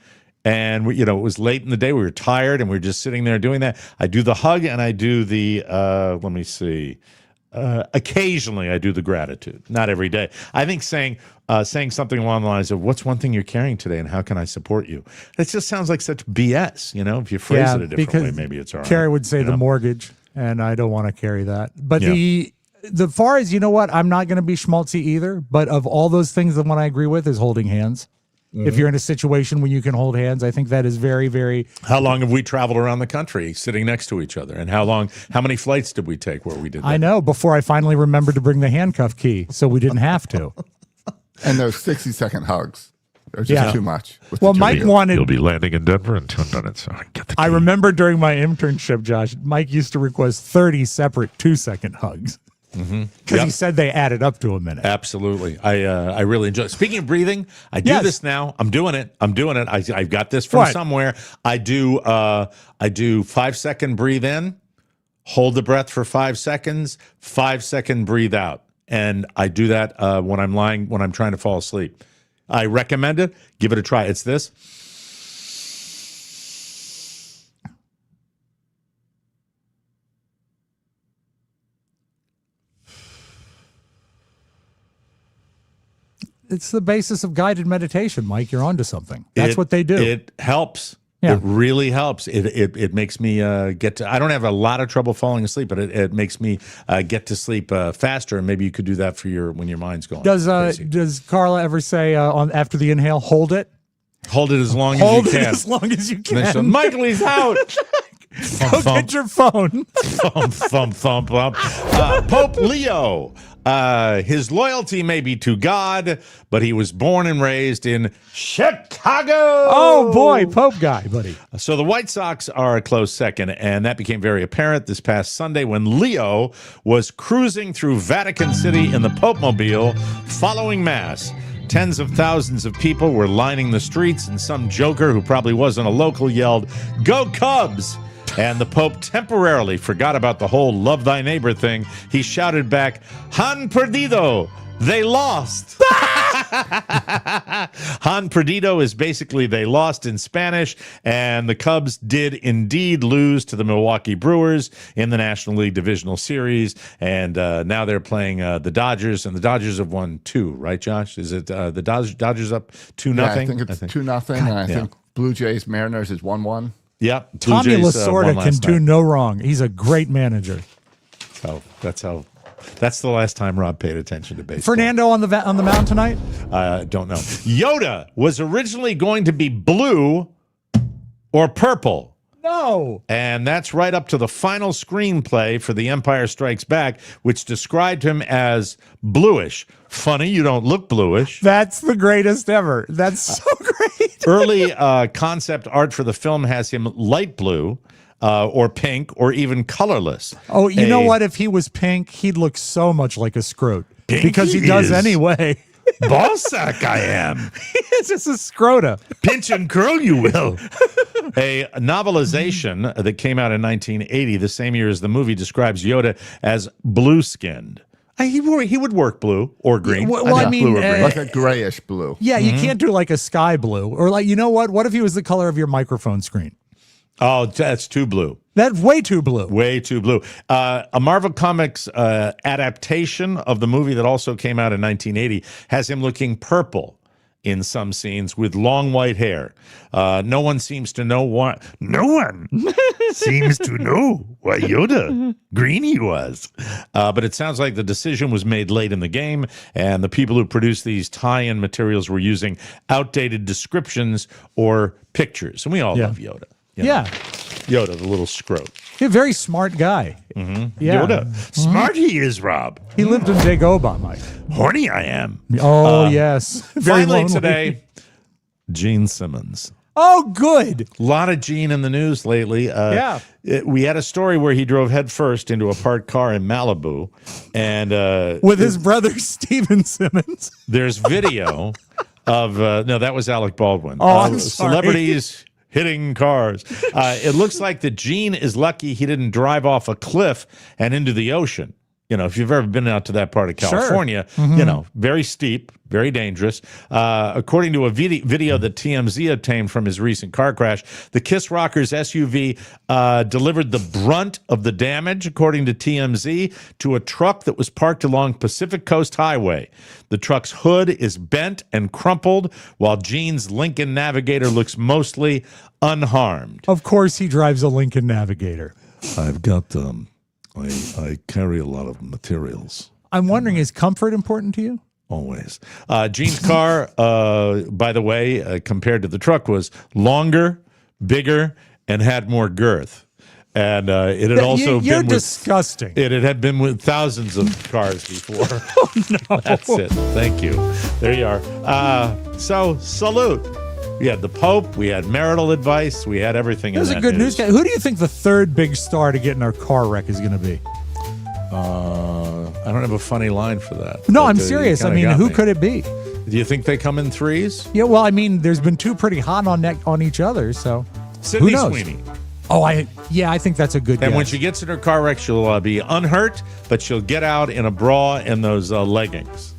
And it was late in the day. We were tired, and we were just sitting there doing that. I do the hug, and I do the let me see. Occasionally, I do the gratitude. Not every day. I think saying something along the lines of "What's one thing you're carrying today, and how can I support you?" It just sounds like such BS. If you phrase it a different way, maybe it's all right. Carrie would say the mortgage, and I don't want to carry that. But the far as I'm not going to be schmaltzy either. But of all those things, the one I agree with is holding hands. If you're in a situation where you can hold hands, I think that is very, very. How long have we traveled around the country sitting next to each other? And how many flights did we take where we did that? I know, before I finally remembered to bring the handcuff key, so we didn't have to. And those 60-second hugs are just too much. Well, Mike wanted. You'll be landing in Denver in 10 minutes. So I get the key. I remember during my internship, Josh, Mike used to request 30 separate 2-second hugs. Because he said they added up to a minute. Absolutely. I really enjoy it. Speaking of breathing, I do this now. I'm doing it. I've got this from somewhere. I do 5-second breathe in, hold the breath for 5 seconds, 5-second breathe out. And I do that when I'm trying to fall asleep. I recommend it. Give it a try. It's this. It's the basis of guided meditation, Mike. You're onto something. That's what they do. It helps. Yeah. It really helps. It makes me get to. I don't have a lot of trouble falling asleep, but it makes me get to sleep faster. And maybe you could do that for when your mind's going. Does Carla ever say after the inhale, hold it? Hold it as long as you Hold can. it as long as you And then she'll, can. Michael, he's out. Go get your phone. Thump. Pope Leo. His loyalty may be to God, but he was born and raised in Chicago. Oh, boy, Pope guy, buddy. So the White Sox are a close second, and that became very apparent this past Sunday when Leo was cruising through Vatican City in the Pope-mobile following Mass. Tens of thousands of people were lining the streets, and some joker who probably wasn't a local yelled, "Go Cubs!" And the Pope temporarily forgot about the whole love thy neighbor thing. He shouted back, "Han perdido! They lost!" Han perdido is basically they lost in Spanish, and the Cubs did indeed lose to the Milwaukee Brewers in the National League Divisional Series, and now they're playing the Dodgers, and the Dodgers have won 2, right, Josh? Is it the Dodgers up 2-0? Yeah, I think it's 2-0, and I think Blue Jays Mariners is 1-1. Yep. Tommy Lasorda can do no wrong. He's a great manager. So that's the last time Rob paid attention to baseball. Fernando on the mound tonight? Don't know. Yoda was originally going to be blue or purple. No. And that's right up to the final screenplay for The Empire Strikes Back, which described him as bluish. Funny, you don't look bluish. That's the greatest ever. That's so great. Early concept art for the film has him light blue or pink or even colorless. Oh, you know what? If he was pink, he'd look so much like a scrote. Pink because he does anyway. Ballsack I am. It's just a scrota. Pinch and curl, you will. A novelization that came out in 1980, the same year as the movie, describes Yoda as blue-skinned. He would work blue or green. Well, I mean, blue or green. Like a grayish blue. Yeah, you can't do like a sky blue. Or like, you know what? What if he was the color of your microphone screen? Oh, that's too blue. That's way too blue. Way too blue. A Marvel Comics adaptation of the movie that also came out in 1980 has him looking purple in some scenes with long white hair. No one seems to know why. No one seems to know why Yoda green he was. But it sounds like the decision was made late in the game, and the people who produced these tie-in materials were using outdated descriptions or pictures. And we all love Yoda. You know? Yeah. Yoda, the little scrote. He's a very smart guy. Mm-hmm. Yeah. Yoda. Smart he is, Rob. He lived in Dagobah, Mike. Horny I am. Oh, yes. Very Finally lonely. today, Gene Simmons. Oh, good. A lot of Gene in the news lately. We had a story where he drove headfirst into a parked car in Malibu. And with his brother, Steven Simmons. There's video of, no, that was Alec Baldwin. Oh, I'm sorry. Celebrities hitting cars. It looks like that Gene is lucky he didn't drive off a cliff and into the ocean. You know, if you've ever been out to that part of California, you know, very steep, very dangerous. According to a video that TMZ obtained from his recent car crash, the Kiss Rockers SUV delivered the brunt of the damage, according to TMZ, to a truck that was parked along Pacific Coast Highway. The truck's hood is bent and crumpled, while Gene's Lincoln Navigator looks mostly unharmed. Of course he drives a Lincoln Navigator. I've got I carry a lot of materials. I'm wondering, is comfort important to you? Always. Gene's car, by the way, compared to the truck, was longer, bigger, and had more girth. And it had also You're been disgusting. It had been with thousands of cars before. Oh, no. That's it. Thank you. There you are. So, salute. We had the Pope. We had marital advice. We had everything. It was in a that good news guy. Who do you think the third big star to get in our car wreck is going to be? I don't have a funny line for that. No, but, I'm you serious. I kinda mean, got who me. could it be? Do you think they come in threes? Yeah, well, I mean, there's been two pretty hot on each other, so Sydney who knows? Sweeney. Oh, I think that's a good And guess. when she gets in her car wreck, she'll be unhurt, but she'll get out in a bra and those leggings.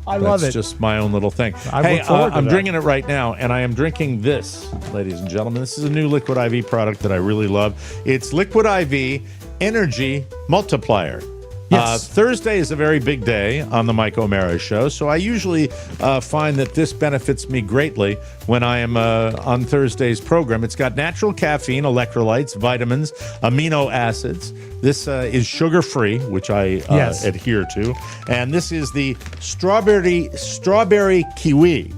I love That's it. just my own little thing. I Hey, look forward to I'm that. drinking it right now, and I am drinking this, ladies and gentlemen. This is a new Liquid IV product that I really love. It's Liquid IV Energy Multiplier. Yes. Thursday is a very big day on the Mike O'Mara Show, so I usually find that this benefits me greatly when I am on Thursday's program. It's got natural caffeine, electrolytes, vitamins, amino acids. This is sugar-free, which I adhere to, and this is the strawberry kiwi.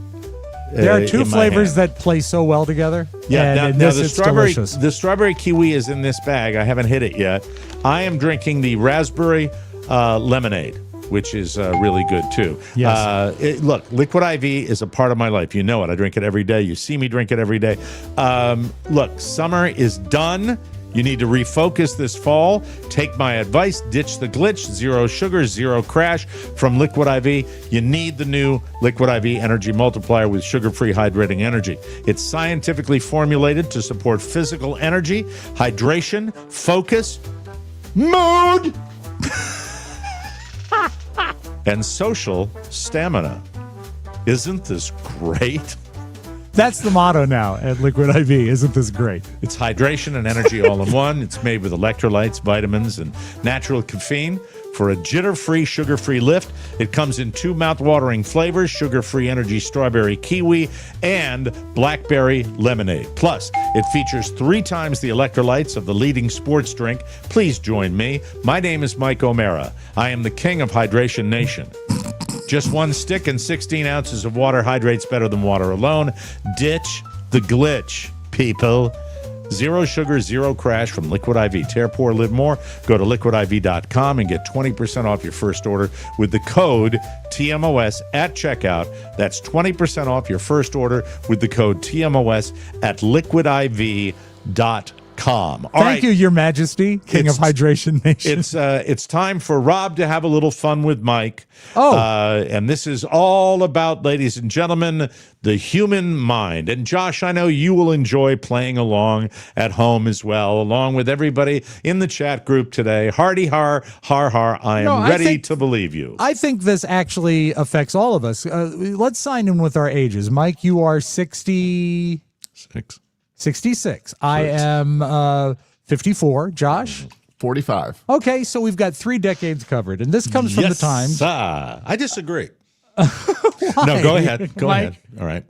There are two in my flavors hand. that play so well together. Yeah, and now, in now this, the it's strawberry delicious. the strawberry kiwi is in this bag. I haven't hit it yet. I am drinking the raspberry lemonade, which is really good too. Yes. Look, Liquid IV is a part of my life. You know it. I drink it every day. You see me drink it every day. Look, summer is done. You need to refocus this fall. Take my advice. Ditch the glitch. Zero sugar, zero crash from Liquid IV. You need the new Liquid IV Energy Multiplier with sugar-free hydrating energy. It's scientifically formulated to support physical energy, hydration, focus, mood, and social stamina. Isn't this great? That's the motto now at Liquid IV. Isn't this great? It's hydration and energy all in one. It's made with electrolytes, vitamins, and natural caffeine for a jitter-free, sugar-free lift. It comes in 2 mouth-watering flavors: sugar-free energy strawberry kiwi and blackberry lemonade. Plus, it features 3 times the electrolytes of the leading sports drink. Please join me. My name is Mike O'Mara. I am the king of Hydration Nation. Just 1 stick and 16 ounces of water hydrates better than water alone. Ditch the glitch, people. Zero sugar, zero crash from Liquid IV. Tear, pour, live more. Go to liquidiv.com and get 20% off your first order with the code TMOS at checkout. That's 20% off your first order with the code TMOS at liquidiv.com. Thank you, Your Majesty, King of Hydration Nation. It's time for Rob to have a little fun with Mike. Oh. And this is all about, ladies and gentlemen, the human mind. And Josh, I know you will enjoy playing along at home as well, along with everybody in the chat group today. Hardy har, har har, I am ready to believe you. I think this actually affects all of us. Let's sign in with our ages. Mike, you are 66. 66. I am 54. Josh? 45. Okay, so we've got 3 decades covered. And this comes from the time. I disagree. No, go ahead. Go Mike? ahead. All right.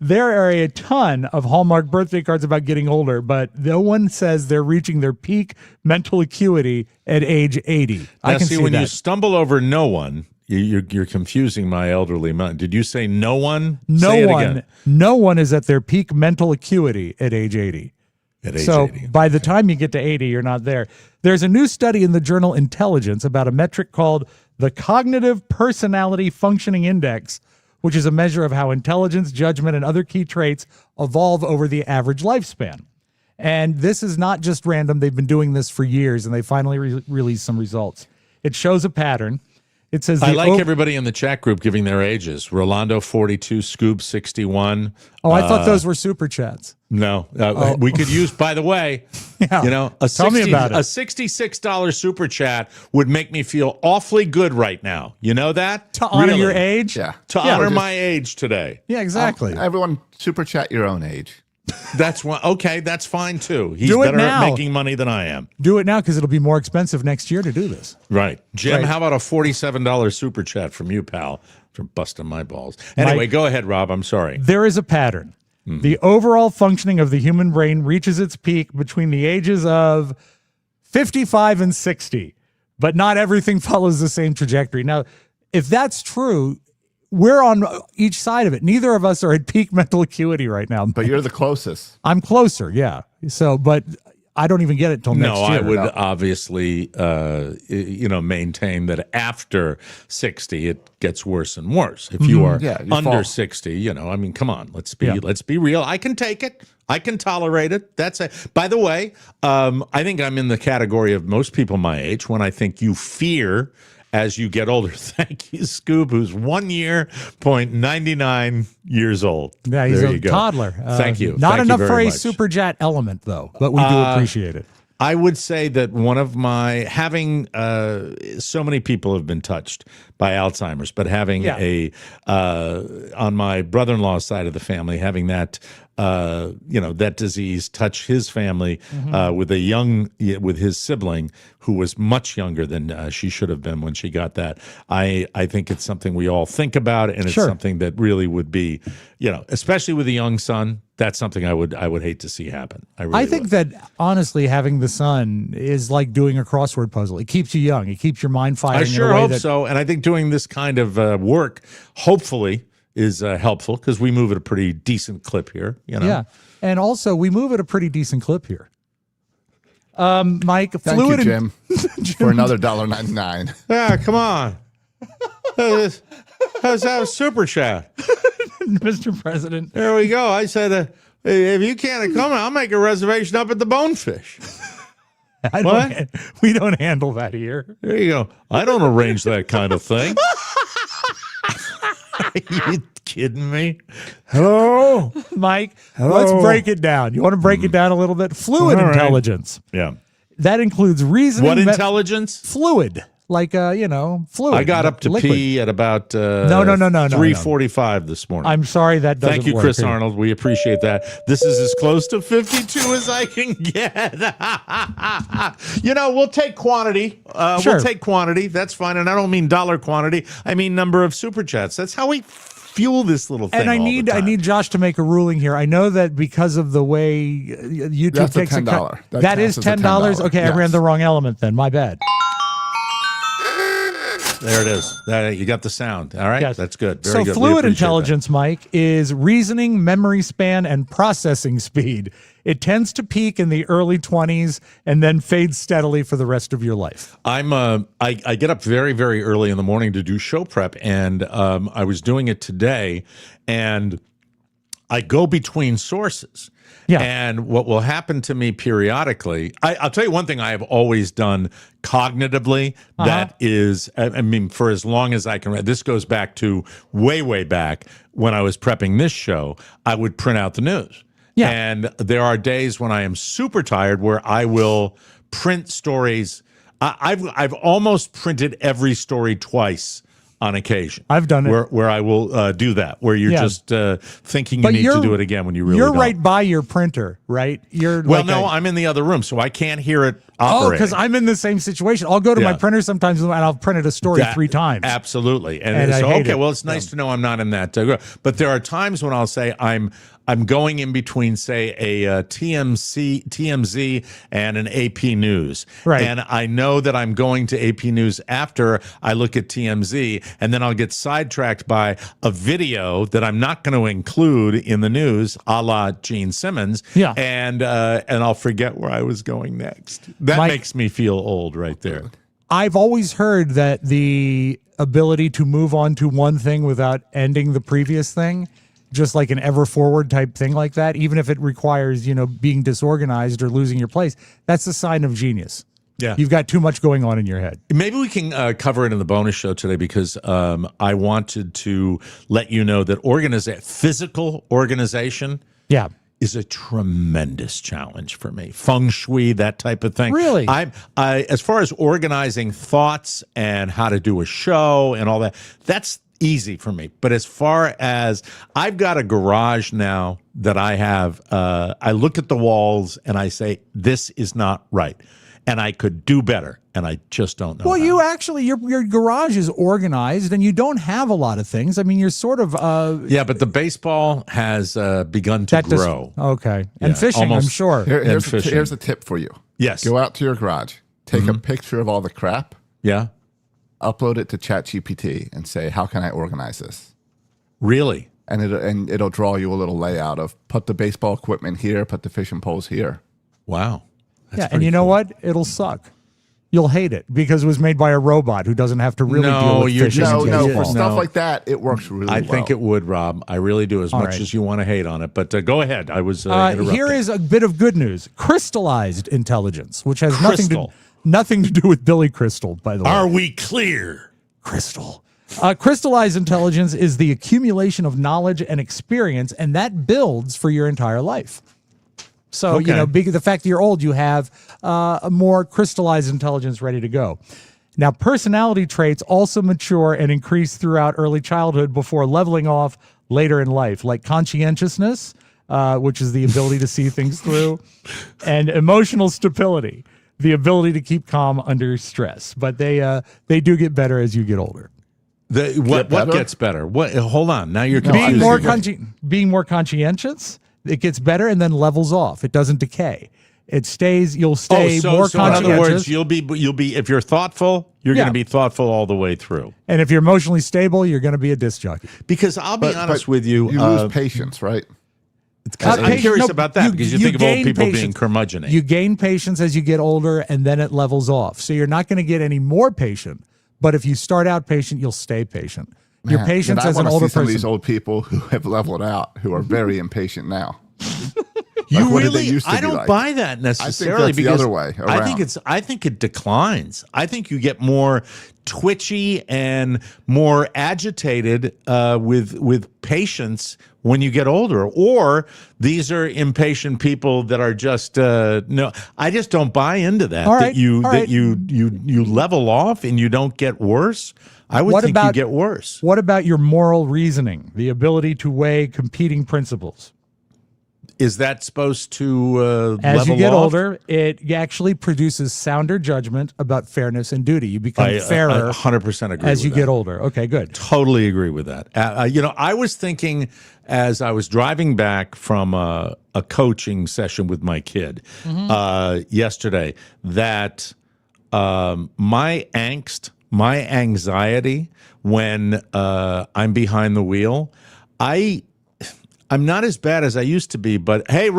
There are a ton of Hallmark birthday cards about getting older, but no one says they're reaching their peak mental acuity at age 80. Now, I can see when that. you stumble over no one, you're confusing my elderly mind. Did you say no one? Say it again. No one is at their peak mental acuity at age 80. At age So 80. by the time you get to 80, you're not there. There's a new study in the journal Intelligence about a metric called the Cognitive Personality Functioning Index, which is a measure of how intelligence, judgment, and other key traits evolve over the average lifespan. And this is not just random. They've been doing this for years, and they finally released some results. It shows a pattern. It says I like everybody in the chat group giving their ages. Rolando 42, Scoob 61. Oh, I thought those were super chats. No, we could use. By the way, Yeah. you know, Tell me about it. a $66 super chat would make me feel awfully good right now. You know that? To honor Really. your age? Yeah. To honor my age today. Yeah, exactly. Everyone, super chat your own age. That's one. Okay, that's fine too. He's Do it better now. at making money than I am. Do it now because it'll be more expensive next year to do this. Right, Jim. Right. How about a $47 super chat from you, pal, for busting my balls? Anyway, Mike, go ahead, Rob. I'm sorry. There is a pattern. The overall functioning of the human brain reaches its peak between the ages of 55 and 60, but not everything follows the same trajectory. Now, if that's true, we're on each side of it. Neither of us are at peak mental acuity right now. But you're the closest. I'm closer, yeah. So, but I don't even get it till next No, year. I would obviously, maintain that after 60, it gets worse and worse. If you are Yeah, you under fall. 60, I mean, come on, let's be Yeah. let's be real. I can take it. I can tolerate it. That's it. By the way, I think I'm in the category of most people my age when I think you fear as you get older. Thank you, Scoob, who's 1 year, 99 years old. Yeah, he's there a you go. toddler. Thank you. Not Thank you enough very for a much. super jet element, though, but we do appreciate it. I would say that one of my having so many people have been touched by Alzheimer's, but having on my brother-in-law's side of the family, having that that disease touch his family with his sibling who was much younger than she should have been when she got that. I think it's something we all think about, and it's something that really would be, especially with a young son. That's something I would hate to see happen. I think would. that honestly, having the son is like doing a crossword puzzle. It keeps you young. It keeps your mind firing. I sure in a way hope that, so, and I think doing this kind of work hopefully is helpful because we move at a pretty decent clip here. Yeah, and also we move at a pretty decent clip here. Mike, Thank fluid you, and- Jim, for another $1.99. Yeah, come on. How's that super chat? Mr. President. There we go. I said, if you can't come, I'll make a reservation up at the Bonefish. We don't handle that here. There you go. I don't arrange that kind of thing. Are you kidding me? Hello? Mike, let's break it down. You want to break it down a little bit? Fluid All right. intelligence. Yeah. That includes reasoning. What intelligence? Fluid. Like, fluid. I got up to liquid. pee at about No. 3:45 this morning. I'm sorry that doesn't Thank you, work Chris here. Arnold. We appreciate that. This is as close to 52 as I can get. We'll take quantity. Sure. We'll take quantity. That's fine. And I don't mean dollar quantity. I mean number of super chats. That's how we fuel this little thing. And I all need the time. Josh to make a ruling here. I know that because of the way YouTube That's a takes $10. cut. That That is counts as a $10. $10. Okay, I Yes. ran the wrong element then. My bad. There it is. You got the sound. All right. Yes. That's good. Very So good. We fluid appreciate intelligence, Mike, is reasoning, memory span, and processing speed. It tends to peak in the early 20s and then fades steadily for the rest of your life. I get up very, very early in the morning to do show prep, and I was doing it today, and I go between sources. Yeah. And what will happen to me periodically, I'll tell you one thing I have always done cognitively, that is, I mean, for as long as I can read, this goes back to way, way back when I was prepping this show, I would print out the news. Yeah. And there are days when I am super tired where I will print stories. I've almost printed every story twice on occasion. I've done it. where I will do that, where you're Yeah. just thinking you need to do it again when you really You're don't. right by your printer, right? You're Well, like no, I'm in the other room, so I can't hear it operating. because I'm in the same situation. I'll go to my Yeah. printer sometimes and I'll print a story That- 3 times. Absolutely. And I so, hate okay, it. well, it's nice to know I'm not in that. But there are times when I'll say I'm going in between, say, a TMZ and an AP News. Right. And I know that I'm going to AP News after I look at TMZ, and then I'll get sidetracked by a video that I'm not going to include in the news, a la Gene Simmons. Yeah. And I'll forget where I was going next. That Mike- makes me feel old right there. I've always heard that the ability to move on to one thing without ending the previous thing, just like an ever forward type thing like that, even if it requires, being disorganized or losing your place, that's a sign of genius. Yeah. You've got too much going on in your head. Maybe we can cover it in the bonus show today because I wanted to let you know that physical organization Yeah. is a tremendous challenge for me. Feng shui, that type of thing. Really? I as far as organizing thoughts and how to do a show and all that, that's easy for me. But as far as I've got a garage now that I have, I look at the walls and I say, this is not right. And I could do better. And I just don't know. Well, how. you actually, your garage is organized and you don't have a lot of things. I mean, you're sort of. Yeah, but the baseball has begun to grow. Okay. And Yeah, fishing, almost. I'm sure. Here's a tip for you. Yes. Go out to your garage, take a picture of all the crap, Yeah. upload it to ChatGPT, and say, "How can I organize this?" Really? And it'll draw you a little layout of put the baseball equipment here, put the fishing poles here. Wow. That's Yeah. And pretty you know cool. what? It'll suck. You'll hate it because it was made by a robot who doesn't have to really No, deal with you're fishing. just- and No, baseball. for stuff No. like that, it works really well. I think it would, Rob. I really do, as All much right. as you want to hate on it. But go ahead. I was interrupting. Here is a bit of good news: crystallized intelligence, which has Crystal. nothing to do with Billy Crystal, by the way. Are we clear? Crystal. Crystallized intelligence is the accumulation of knowledge and experience, and that builds for your entire life. So, Okay. the fact that you're old, you have a more crystallized intelligence ready to go. Now, personality traits also mature and increase throughout early childhood before leveling off later in life, like conscientiousness, which is the ability to see things through, and emotional stability, the ability to keep calm under stress. But they do get better as you get older. What better? gets better? What? Hold on. Now you're Being confusing me. being more conscientious, it gets better and then levels off. It doesn't decay. It stays. You'll stay more so in conscientious. other words, you'll be if you're thoughtful, you're Yeah. going to be thoughtful all the way through. and if you're emotionally stable, you're going to be a disc jockey. Because I'll be honest with you, You lose patience, right? I'm curious about that you- because you you think of old gain people being patience. curmudgeon. You gain patience as you get older, and then it levels off. So you're not going to get any more patient. But if you start out patient, you'll stay patient. Your Man, patience I as an wanna older see some of these person. old people who have leveled out, who are very impatient now. You Like, what did they really? used to I be don't like? buy that necessarily. that's the because other way I think around. I think it declines. I think you get more twitchy and more agitated with patience when you get older. Or these are impatient people that are just no. I just don't buy into that. All that right, you all that right. you level off and you don't get worse. I would What think you about- get worse. What about your moral reasoning, the ability to weigh competing principles? Is that supposed to As level you get off? older, it actually produces sounder judgment about fairness and duty. You become fairer 100% agree as with you that. get older. Okay, good. Totally agree with that. I was thinking as I was driving back from a coaching session with my kid yesterday that my angst, my anxiety when I'm behind the wheel, I'm not as bad as I used to be, but hey,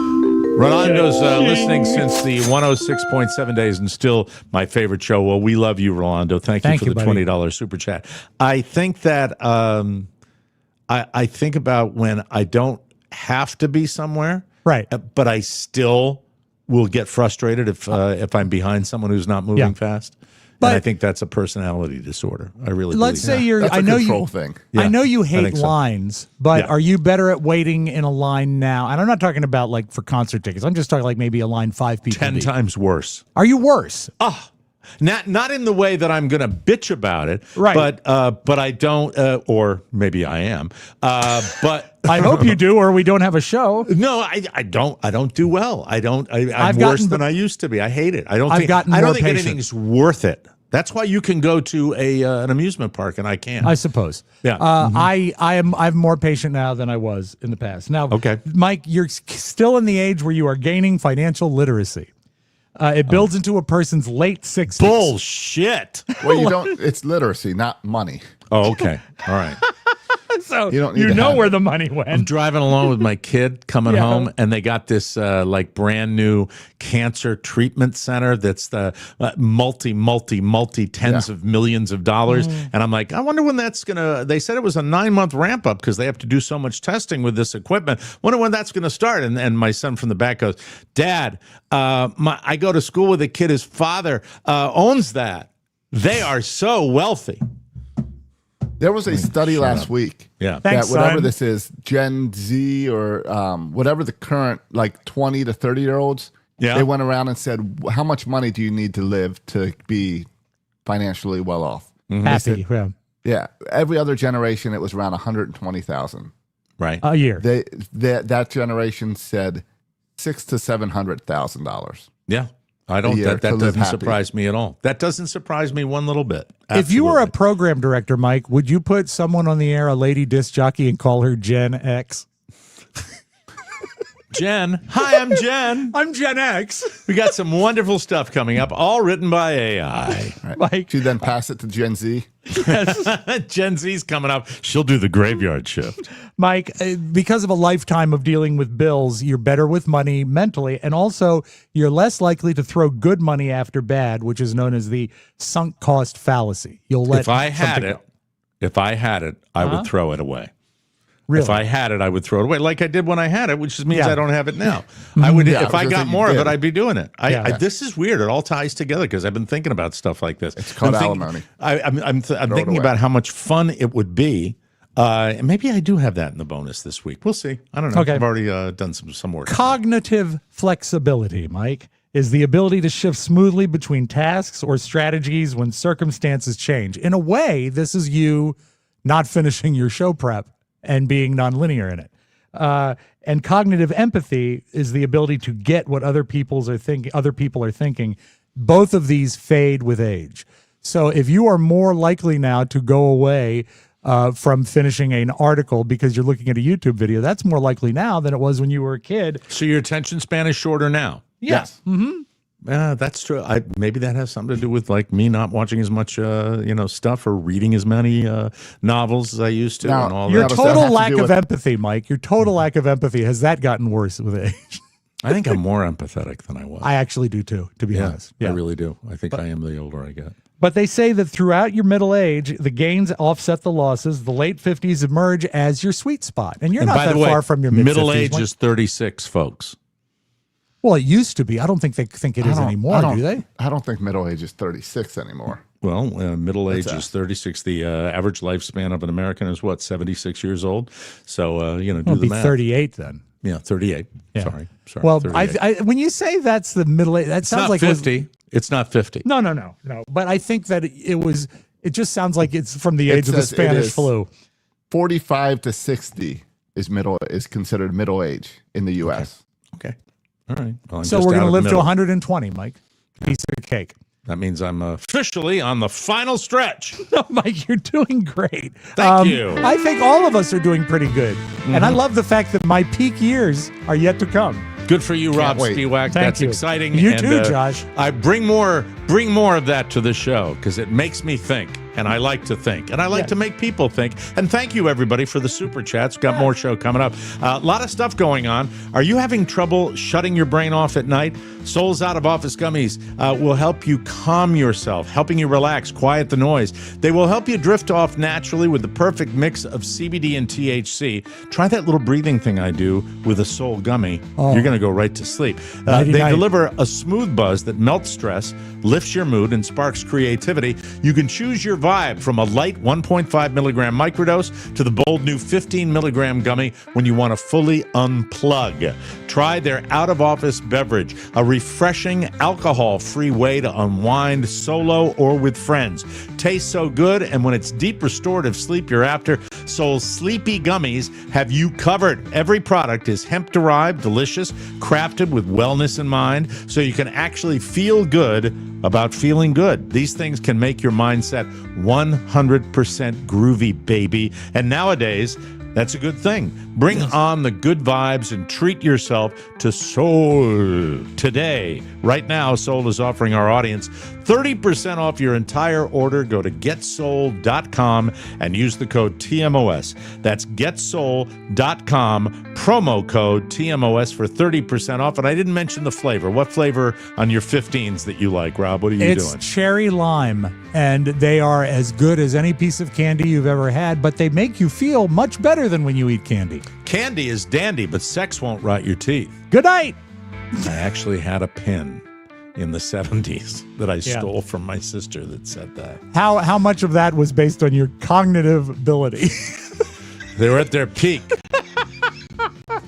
Rolando's listening since the 106.7 days and still my favorite show. Well, we love you, Rolando. Thank you Thank for you, the buddy. $20 super chat. I think that I think about when I don't have to be somewhere, Right. but I still will get frustrated if I'm behind someone who's not moving Yeah. fast. But- and I think that's a personality disorder. I really Let's believe say you're. That's I a know control you. thing. Yeah, I know you I hate think so. lines, but Yeah. are you better at waiting in a line now? And I'm not talking about like for concert tickets. I'm just talking like maybe a line 5 people 10 deep. times worse. Are you worse? Not in the way that I'm going to bitch about it, Right. But I don't, or maybe I am, but I hope you do, or we don't have a show. no, I don't do well. I'm I've worse gotten- than I used to be. I hate it. I don't I've think gotten I don't more think patient. anything's worth it. That's why you can go to an amusement park and I can't. I suppose. Yeah. I'm more patient now than I was in the past. Now, Okay. Mike, you're still in the age where you are gaining financial literacy. It builds into a person's late 60s. Bullshit. Well, you don't. It's literacy, not money. Oh, okay. All right. So You don't need to know have where it. the money I'm went. driving along with my kid coming Yeah. home, and they got this like brand new cancer treatment center that's the multi tens of millions of dollars. And I'm like, I wonder when that's gonna. They said it was a 9-month ramp up because they have to do so much testing with this equipment. Wonder when that's gonna start. And my son from the back goes, Dad, I go to school with a kid. His father owns that. They are so wealthy. There was a study last week. Yeah. Thanks, that whatever son. this is, Gen Z or whatever the current like 20 to 30-year-olds, Yeah. they went around and said, how much money do you need to live to be financially well off? Happy. Yeah. Yeah. Every other generation, it was around 120,000. Right. A year. That generation said $600,000 to $700,000. Yeah. I don't. year That to live doesn't happy. surprise me at all. That doesn't surprise me one little bit. If you were a Absolutely. program director, Mike, would you put someone on the air, a lady disc jockey, and call her Gen X? Jen, hi, I'm Jen. I'm Gen X. We got some wonderful stuff coming up, all written by AI. Mike, She then pass it to Gen Z. Gen Z's coming up. She'll do the graveyard shift. Mike, because of a lifetime of dealing with bills, you're better with money mentally, and also you're less likely to throw good money after bad, which is known as the sunk cost fallacy. You'll let If I had something it, go. I would throw it away. Really? If I had it, I would throw it away, like I did when I had it, which just means Yeah. I don't have it now. I would, Yeah, if I because got you more of did. it, I'd be doing it. Yeah. This is weird. It all ties together because I've been thinking about stuff like this. It's called alimony. I'm thinking away. about how much fun it would be. And maybe I do have that in the bonus this week. We'll see. I don't know. Okay. I've already done some work. Cognitive flexibility, Mike, is the ability to shift smoothly between tasks or strategies when circumstances change. In a way, this is you not finishing your show prep and being nonlinear in it. And cognitive empathy is the ability to get what other people are thinking. Both of these fade with age. So if you are more likely now to go away from finishing an article because you're looking at a YouTube video, that's more likely now than it was when you were a kid. So your attention span is shorter now. Yes. That's true. Maybe that has something to do with like me not watching as much, stuff or reading as many novels as I used to, Now, and all Your Yeah, that. but that total has to lack do of with- empathy, Mike, your total lack of empathy, has that gotten worse with age? I think I'm more empathetic than I was. I actually do too, to be honest. I really do. I think I am the older I get. But they say that throughout your middle age, the gains offset the losses. The late 50s emerge as your sweet spot. And you're And not by that the way, far from your mid-50s. middle age Mike. is 36, folks. Well, it used to be. I don't think they think it is anymore, do they? I don't think middle age is 36 anymore. Well, middle age that? is 36. The average lifespan of an American is what, 76 years old? So, do It'll the be math. 38 then. Yeah, 38. Yeah. Sorry. Well, 38. when you say that's the middle age, that it's sounds not like 50. It's not 50. No. But I think that it just sounds like it's from the age of the says it Spanish is. flu. 45 to 60 is considered middle age in the U.S. Okay. All right. Well, I'm So just we're out going to of live to middle. 120, Mike. Piece of cake. That means I'm officially on the final stretch. No, Mike, you're doing great. Thank you. I think all of us are doing pretty good. And I love the fact that my peak years are yet to come. Good for you, Rob wait. Spiewak. Thank That's you. exciting. You And, too, Josh. I bring more of that to the show because it makes me think, and I like to think, and I like to make people think. And thank you, everybody, for the super chats. Got more show coming up. A lot of stuff going on. Are you having trouble shutting your brain off at night? Souls Out of Office Gummies will help you calm yourself, helping you relax, quiet the noise. They will help you drift off naturally with the perfect mix of CBD and THC. Try that little breathing thing I do with a Soul Gummy. You're going to go right to sleep. They Nighty-night. deliver a smooth buzz that melts stress, lifts your mood, and sparks creativity. You can choose your vibe from a light 1.5 milligram microdose to the bold new 15 milligram gummy when you want to fully unplug. Try their out-of-office beverage, a refreshing alcohol-free way to unwind solo or with friends. Tastes so good, and when it's deep restorative sleep you're after, Sol's Sleepy Gummies have you covered. Every product is hemp-derived, delicious, crafted with wellness in mind, so you can actually feel good about feeling good. These things can make your mindset 100% groovy, baby. And nowadays, that's a good thing. Bring on the good vibes and treat yourself to Sol today. Right now, Sol is offering our audience 30% off your entire order. Go to GetSol.com and use the code TMOS. That's GetSol.com, promo code TMOS for 30% off. And I didn't mention the flavor. What flavor on your 15s that you like, Rob? What are you doing? It's cherry lime, and they are as good as any piece of candy you've ever had, but they make you feel much better than when you eat candy. Candy is dandy, but sex won't rot your teeth. Good night. I actually had a pin in the 70s that I stole from my sister that said that. How much of that was based on your cognitive ability? They were at their peak.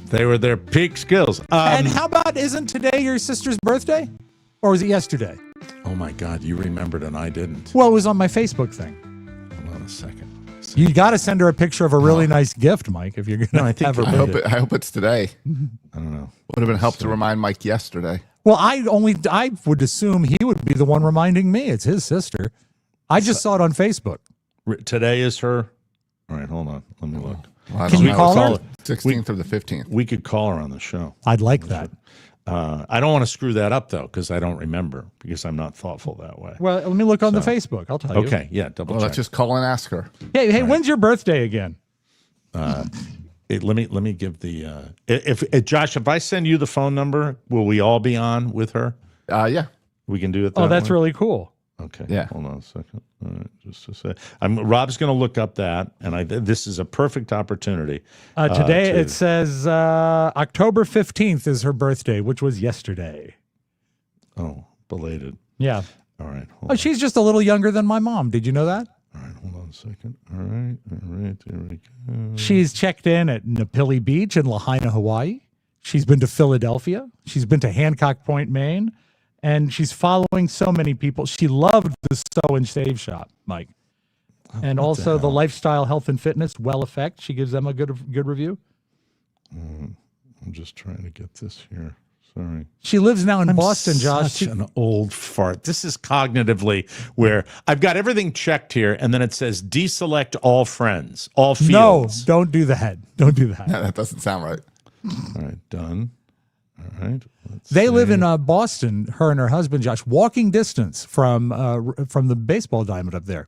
They were their peak skills. And how about, isn't today your sister's birthday? Or was it yesterday? Oh my God, you remembered and I didn't. Well, it was on my Facebook thing. Hold on a second. You got to send her a picture of a really nice gift, Mike, if you're going to have her birthday. I hope it's today. I don't know. Would have been help to remind Mike yesterday. Well, I would assume he would be the one reminding me. It's his sister. I just saw it on Facebook. Today is her. All right, hold on. Let me look. Well, Can you call her? 16th or the 15th. We could call her on the show. I'd like that. I don't want to screw that up, though, because I don't remember, because I'm not thoughtful that way. Well, let me look on the Facebook. I'll tell you. Okay, yeah, double Well, check. let's just call and ask her. Hey, when's your birthday again? Let me give the if Josh, if I send you the phone number, will we all be on with her? Yeah. We can do it. That Oh, that's way? really cool. Okay. Yeah. Hold on a second. All right, just a sec. Rob's going to look up that, and this is a perfect opportunity. Today it says October 15th is her birthday, which was yesterday. Oh, belated. Yeah. All right. Oh, she's just a little younger than my mom. Did you know that? All right. Hold on a second. All right. There we go. She's checked in at Napili Beach in Lahaina, Hawaii. She's been to Philadelphia. She's been to Hancock Point, Maine. And she's following so many people. She loved the Sew and Save shop, Mike. And also the Lifestyle Health and Fitness Well Effect. She gives them a good review. I'm just trying to get this here. Sorry. She lives now in Boston, Josh. Such an old fart. This is cognitively where I've got everything checked here, and then it says deselect all friends, all No, fields. don't do that. Don't do that. That doesn't sound right. All right, done. All right. They live in Boston, her and her husband, Josh, walking distance from the baseball diamond up there,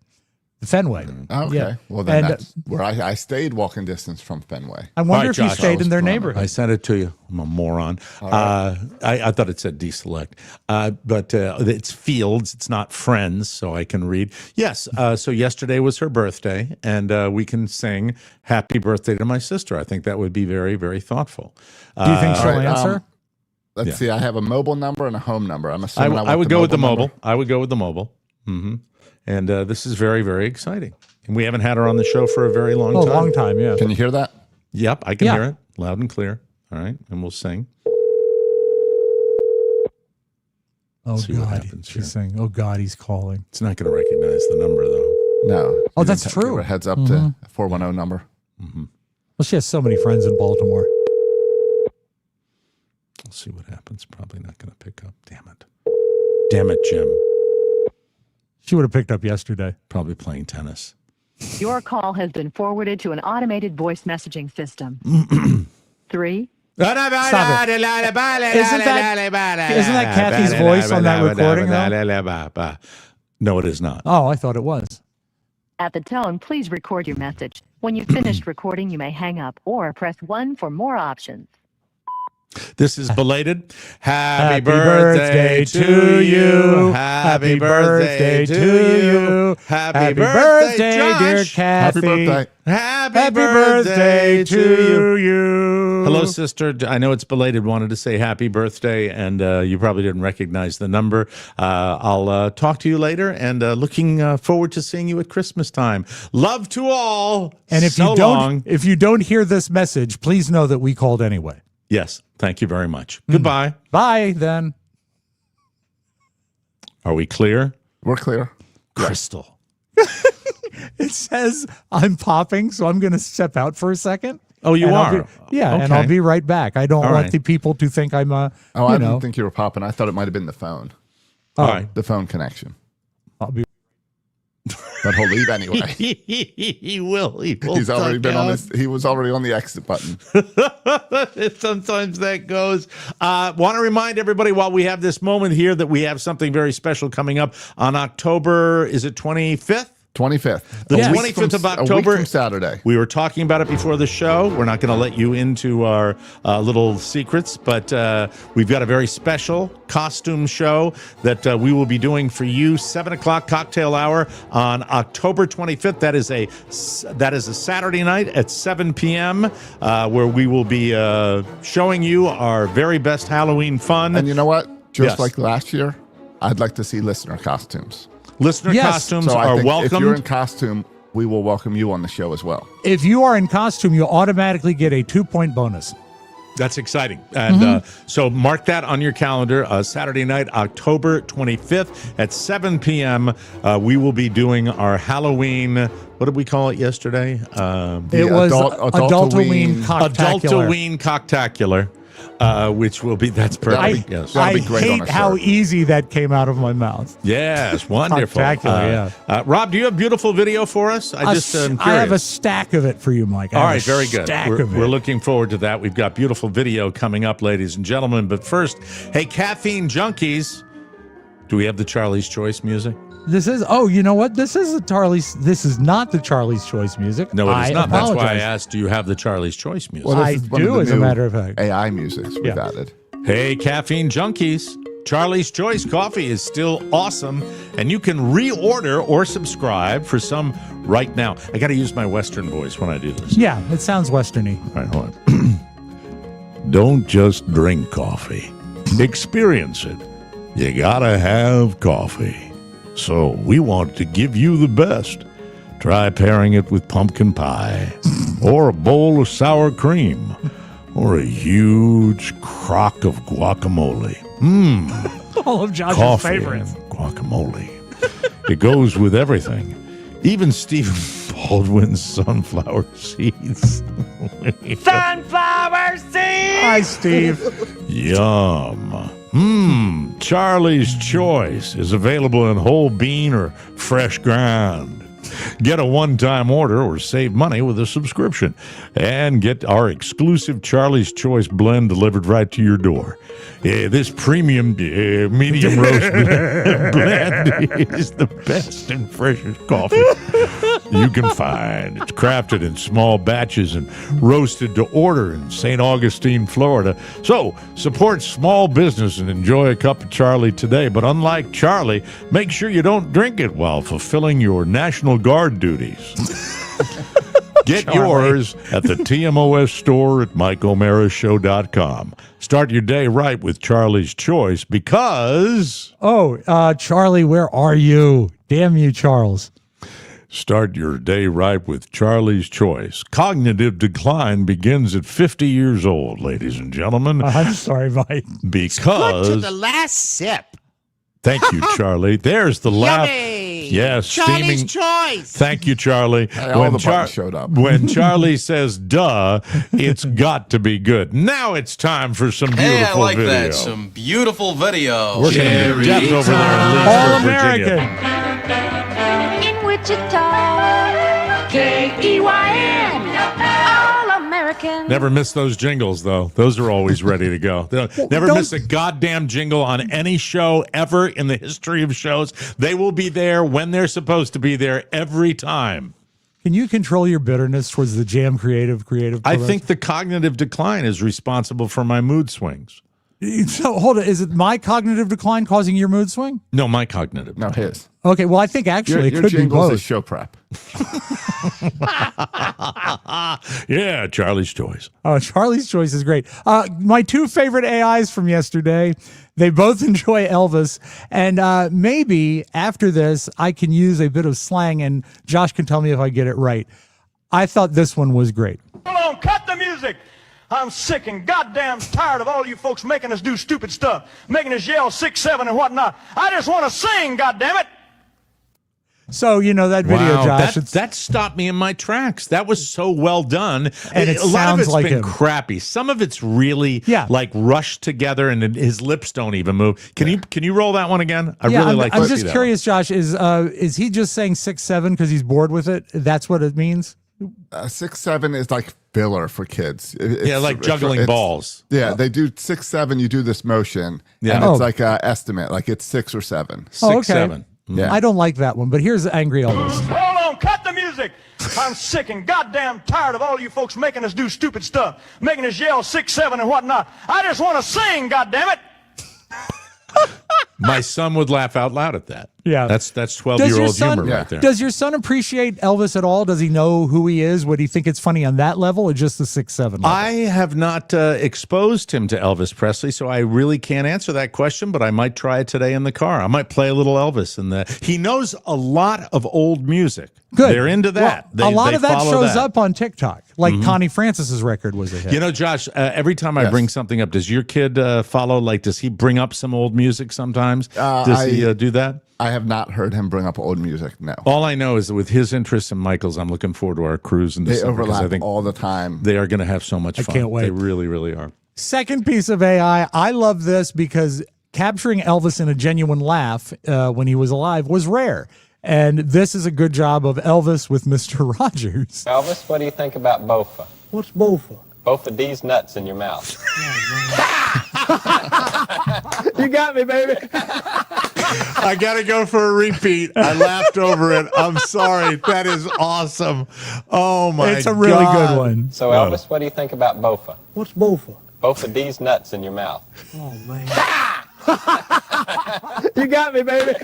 the Fenway. Okay. Yeah. Well, then And, that's where I stayed walking distance from Fenway. I wonder All right, if you Josh, stayed in their I neighborhood. I sent it to you. I'm a moron. I thought it said deselect, but it's fields. It's not friends, so I can read. Yes. So yesterday was her birthday, and we can sing "Happy Birthday" to my sister. I think that would be very, very thoughtful. Do you think she'll all right, answer? Let's see. I have a mobile number and a home number. I'm assuming I would go with the mobile. number. I would go with the mobile. Mm-hmm. And this is very, very exciting. And we haven't had her on the show for a very long Oh, a time. long time, yeah. Can you hear that? Yep, I can Yeah. hear it loud and clear. All right, and we'll sing. Oh, see what God. happens She's here. saying, oh, God, he's calling. It's not going to recognize the number, though. No. Oh, You that's didn't true. give her a heads up to 410 number. Well, she has so many friends in Baltimore. We'll see what happens. Probably not going to pick up. Damn it. Damn it, Jim. She would have picked up yesterday. Probably playing tennis. Your call has been forwarded to an automated voice messaging system. 3. Stop it. Isn't that Kathy's voice on that recording, though? No, it is not. Oh, I thought it was. At the tone, please record your message. When you've finished recording, you may hang up or press 1 for more options. This is belated. Happy birthday to you. Happy birthday to you. Happy birthday, dear Josh. Kathy. Happy birthday. Happy birthday to you. you. Hello, sister. I know it's belated. Wanted to say happy birthday, and you probably didn't recognize the number. I'll talk to you later, and looking forward to seeing you at Christmas time. Love to all. And if so long. if you don't hear this message, please know that we called anyway. Yes, thank you very much. Goodbye. Bye then. Are we clear? We're clear. Crystal. It says I'm popping, so I'm going to step out for a second. Oh, you And are? And I'll be right back. I don't All want right. the people to think I'm I didn't think you were popping. I thought it might have been the phone. All right. The phone connection. I'll be. But he'll leave anyway. He will. He's already been on this. He was already on the exit button. Sometimes that goes. Want to remind everybody while we have this moment here that we have something very special coming up on October, is it 25th? 25th. The A week 25th of from- a week October. from Saturday. We were talking about it before the show. We're not going to let you into our little secrets, but we've got a very special costume show that we will be doing for you. 7 o'clock cocktail hour on October 25th. That is a Saturday night at 7 p.m. Where we will be showing you our very best Halloween fun. And you know what? Just Yes. like last year, I'd like to see listener costumes. Listener costumes So I are think welcome. If you're in costume, we will welcome you on the show as well. If you are in costume, you'll automatically get a 2-point bonus. That's exciting. And so mark that on your calendar. Saturday night, October 25th at 7 p.m. We will be doing our Halloween, what did we call it yesterday? It was Adultoween Cocktacular. Adultoween Cocktacular. Which will be, that's perfect. Yes. That'll I be great on hate a how shirt. easy that came out of my mouth. Yes, wonderful. Cocktacular, Rob, do you have beautiful video for us? I have a stack of it for you, Mike. I All have right, a very good. stack of it. We're looking forward to that. We've got beautiful video coming up, ladies and gentlemen. But first, hey, caffeine junkies, do we have the Charlie's Choice music? This is, you know what? This is not the Charlie's Choice music. No, it is not. That's why I apologize. asked, do you have the Charlie's Choice music? Well, this I is one do, the as a new matter of fact. AI musics we've added. Hey, caffeine junkies. Charlie's Choice coffee is still awesome, and you can reorder or subscribe for some right now. I got to use my Western voice when I do this. Yeah, it sounds westerny. All right, hold on. Don't just drink coffee. Experience it. You gotta have coffee. So we want to give you the best. Try pairing it with pumpkin pie, or a bowl of sour cream, or a huge crock of guacamole. All of Josh's Coffee favorites. and guacamole. It goes with everything. Even Stephen Baldwin's sunflower seeds. Sunflower seeds! Hi, Steve. Yum. Charlie's Choice is available in whole bean or fresh ground. Get a one-time order or save money with a subscription. And get our exclusive Charlie's Choice blend delivered right to your door. This premium medium roast blend is the best and freshest coffee you can find. It's crafted in small batches and roasted to order in St. Augustine, Florida. So support small business and enjoy a cup of Charlie today. But unlike Charlie, make sure you don't drink it while fulfilling your National Guard duties. Get yours at the TMOS store at MikeO'MaraShow.com. Start your day right with Charlie's Choice because... Charlie, where are you? Damn you, Charles. Start your day right with Charlie's Choice. Cognitive decline begins at 50 years old, ladies and gentlemen. I'm sorry, Mike. Because... To the last sip. Thank you, Charlie. There's the laugh. Yummy. Yes, Charlie's steaming. Choice. Thank you, Charlie. Hey, all the buttons showed up. When Charlie says "duh," it's got to be good. Now it's time for some beautiful Hey, I like video. that. Some beautiful video. We're going to Jeff over there in All Leesburg, American. Virginia. In Wichita, K-E-Y-N, All American. Never miss those jingles, though. Those are always ready to go. Never miss a goddamn jingle on any show ever in the history of shows. They will be there when they're supposed to be there every time. Can you control your bitterness towards the Jam Creative I think the cognitive decline is responsible for my mood swings. So hold it. Is it my cognitive decline causing your mood swing? No, my cognitive. No, his. Okay, well, I think actually Your it could be jingles both. is show prep. Yeah, Charlie's Choice. Oh, Charlie's Choice is great. My two favorite AIs from yesterday, they both enjoy Elvis. And maybe after this, I can use a bit of slang, and Josh can tell me if I get it right. I thought this one was great. Hold on, cut the music. I'm sick and goddamn tired of all you folks making us do stupid stuff, making us yell 6, 7, and whatnot. I just want to sing, goddammit. So, you know, that video, Wow, Josh, that stopped me in my tracks. That was so well done. And it a lot of sounds it's like been him. crappy. Some of it's really like rushed together, and his lips don't even move. Can you roll that one again? I really like. I'm just curious, Josh. Is he just saying 6, 7 because he's bored with it? That's what it means. 6, 7 is like filler for kids. Yeah, like juggling balls. Yeah, they do 6, 7. You do this motion, Yeah. and it's like an estimate, like it's 6 or 7. 6, 7. Yeah. I don't like that one, but here's Angry Elvis. Hold on, cut the music. I'm sick and goddamn tired of all you folks making us do stupid stuff, making us yell 6, 7, and whatnot. I just want to sing, goddammit. My son would laugh out loud at that. Yeah. That's 12-year-old humor right there. Does your son appreciate Elvis at all? Does he know who he is? Would he think it's funny on that level or just the 6, 7 level? I have not exposed him to Elvis Presley, so I really can't answer that question, but I might try it today in the car. I might play a little Elvis. He knows a lot of old music. Good. They're into that. Well, a lot of that follow shows up on TikTok. Like Connie Francis's record was a hit. You know, Josh, every time I bring something up, does your kid follow? Like, does he bring up some old music sometimes? Does he do that? I have not heard him bring up old music. No. All I know is that with his interests and Michael's, I'm looking forward to our cruise in They December. 'cause overlap I think all the time. they are going to have so much fun. can't wait. They really, really are. Second piece of AI, I love this because capturing Elvis in a genuine laugh when he was alive was rare. And this is a good job of Elvis with Mr. Rogers. Elvis, what do you think about Bofa? What's Bofa? Both of these nuts in your mouth. You got me, baby. I got to go for a repeat. I laughed over it. I'm sorry. That is awesome. Oh, my God. It's a really good one. So, Elvis, what do you think about Bofa? What's Bofa? Both of these nuts in your mouth. Oh, man. You got me, baby.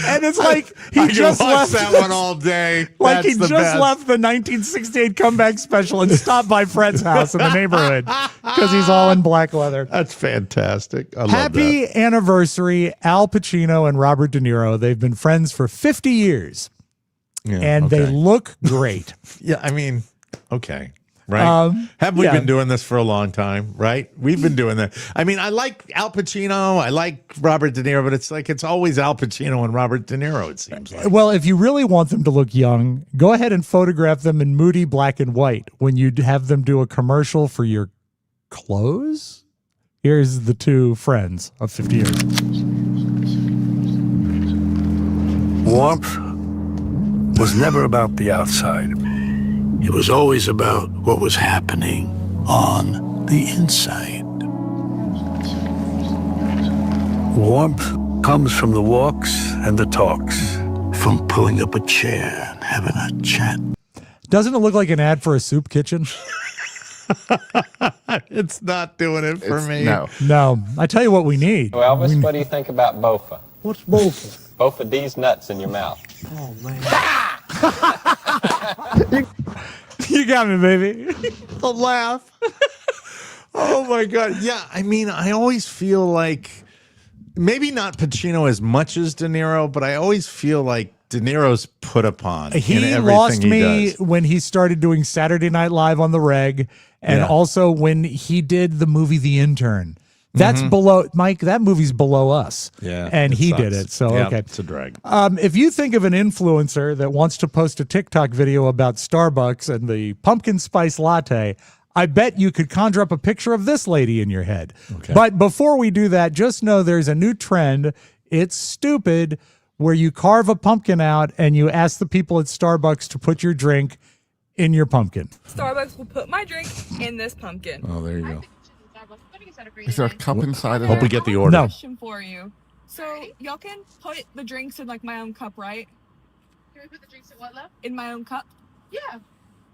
And it's like he I just can watch left that one all day. Like That's he the just best. left the 1968 comeback special and stopped by Fred's house in the neighborhood because he's all in black leather. That's fantastic. I love Happy that. anniversary, Al Pacino and Robert De Niro. They've been friends for 50 years, Yeah, and they look great. Yeah, I mean, okay. Right? Haven't we yeah. been doing this for a long time, right? We've been doing that. I mean, I like Al Pacino, I like Robert De Niro, but it's always Al Pacino and Robert De Niro, it seems like. Well, if you really want them to look young, go ahead and photograph them in moody black and white when you have them do a commercial for your clothes. Here's the two friends of 50 years. Warmth was never about the outside. It was always about what was happening on the inside. Warmth comes from the walks and the talks, from pulling up a chair and having a chat. Doesn't it look like an ad for a soup kitchen? It's not doing it for me. No. I tell you what we need. So, Elvis, what do you think about Bofa? What's Bofa? Both of these nuts in your mouth. Oh, man. You got me, baby. The laugh. Oh, my God. Yeah, I mean, I always feel like maybe not Pacino as much as De Niro, but I always feel like De Niro's put upon in He everything lost he me does. when he started doing Saturday Night Live on the reg, and also when he did the movie The Intern. That's below, Mike, that movie's below us. Yeah, And it he sucks. did it. So, Yeah, okay. it's a drag. If you think of an influencer that wants to post a TikTok video about Starbucks and the pumpkin spice latte, I bet you could conjure up a picture of this lady in your head. Okay. But before we do that, just know there's a new trend. It's stupid, where you carve a pumpkin out and you ask the people at Starbucks to put your drink in your pumpkin. Starbucks will put my drink in this pumpkin. Oh, there you go. Is there a cup inside of Hope it? we get the order. No. Question for you. So y'all can put the drinks in like my own cup, right? Can we put the drinks in what, love? In my own cup? Yeah.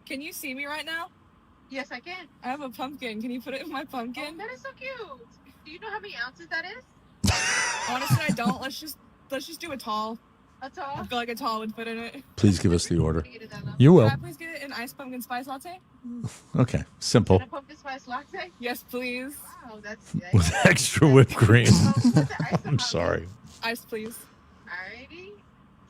Can you see me right now? Yes, I can. I have a pumpkin. Can you put it in my pumpkin? Oh, that is so cute. Do you know how many ounces that is? Honestly, I don't. Let's just do a tall. A tall? I feel like a tall would fit in it. Please give us the order. You will. Can I please get an iced pumpkin spice latte? Okay, simple. And a pumpkin spice latte? Yes, please. Wow, that's nice. With extra whipped cream. I'm sorry. Ice, please. Alrighty.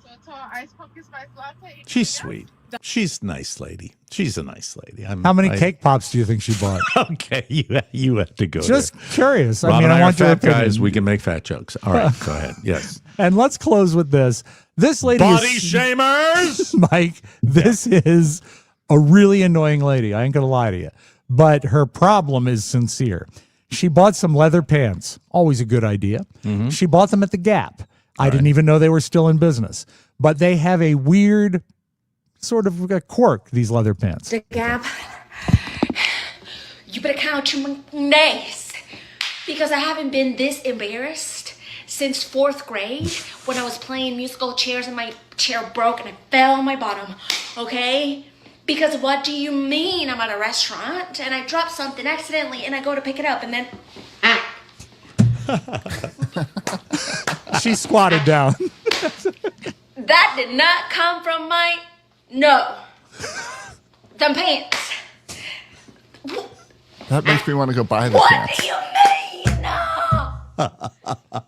So a tall iced pumpkin spice latte. She's sweet. She's a nice lady. She's a nice lady. How many cake pops do you think she bought? Okay, you have to go. Just there. curious. Rob I mean, and I want are your fat guys. opinion. We can make fat jokes. All right, go ahead. Yes. And let's close with this. This lady Body is shamers. Mike, this is a really annoying lady. I ain't gonna lie to you. But her problem is sincere. She bought some leather pants. Always a good idea. Mm-hmm. She bought them at the Gap. I didn't even know they were still in business. But they have a weird sort of a quirk, these leather pants. The Gap, you better count your days, because I haven't been this embarrassed since 4th grade when I was playing musical chairs and my chair broke and I fell on my bottom, okay? Because what do you mean I'm at a restaurant and I dropped something accidentally and I go to pick it up and then... She squatted down. That did not come from my... No. Them pants. That makes me want to go buy the What pants. do you mean? No.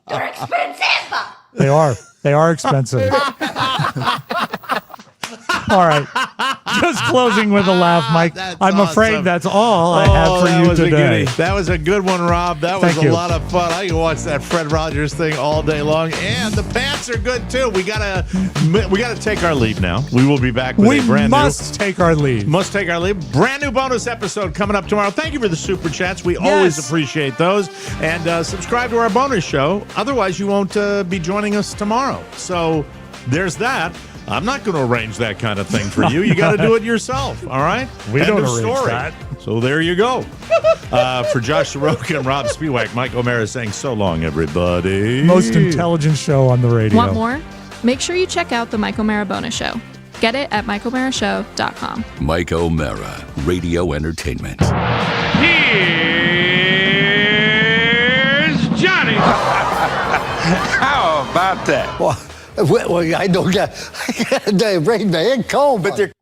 They're expensive. They are. They are expensive. All right. Just closing with a laugh, Mike. I'm afraid awesome. that's all I have for that you was today. A goodie. That was a good one, Rob. That was Thank a you. lot of fun. I can watch that Fred Rogers thing all day long. And the pants are good too. We gotta take our leave now. We will be back with We a brand must take our leave. Must take our leave. Brand new bonus episode coming up tomorrow. Thank you for the super chats. We always appreciate those. And subscribe to our bonus show. Otherwise, you won't be joining us tomorrow. So there's that. I'm not going to arrange that kind of thing for you. You got to do it yourself. All right? We End don't of arrange story. that. So there you go. For Josh Soroka and Rob Spiewak, Mike O'Mara saying so long, everybody. Most intelligent show on the radio. Want more? Make sure you check out the Mike O'Mara bonus show. Get it at MikeO'MaraShow.com. Mike O'Mara, Radio Entertainment. Here's Johnny. How about that? Well, I don't get the rain man cold, but they're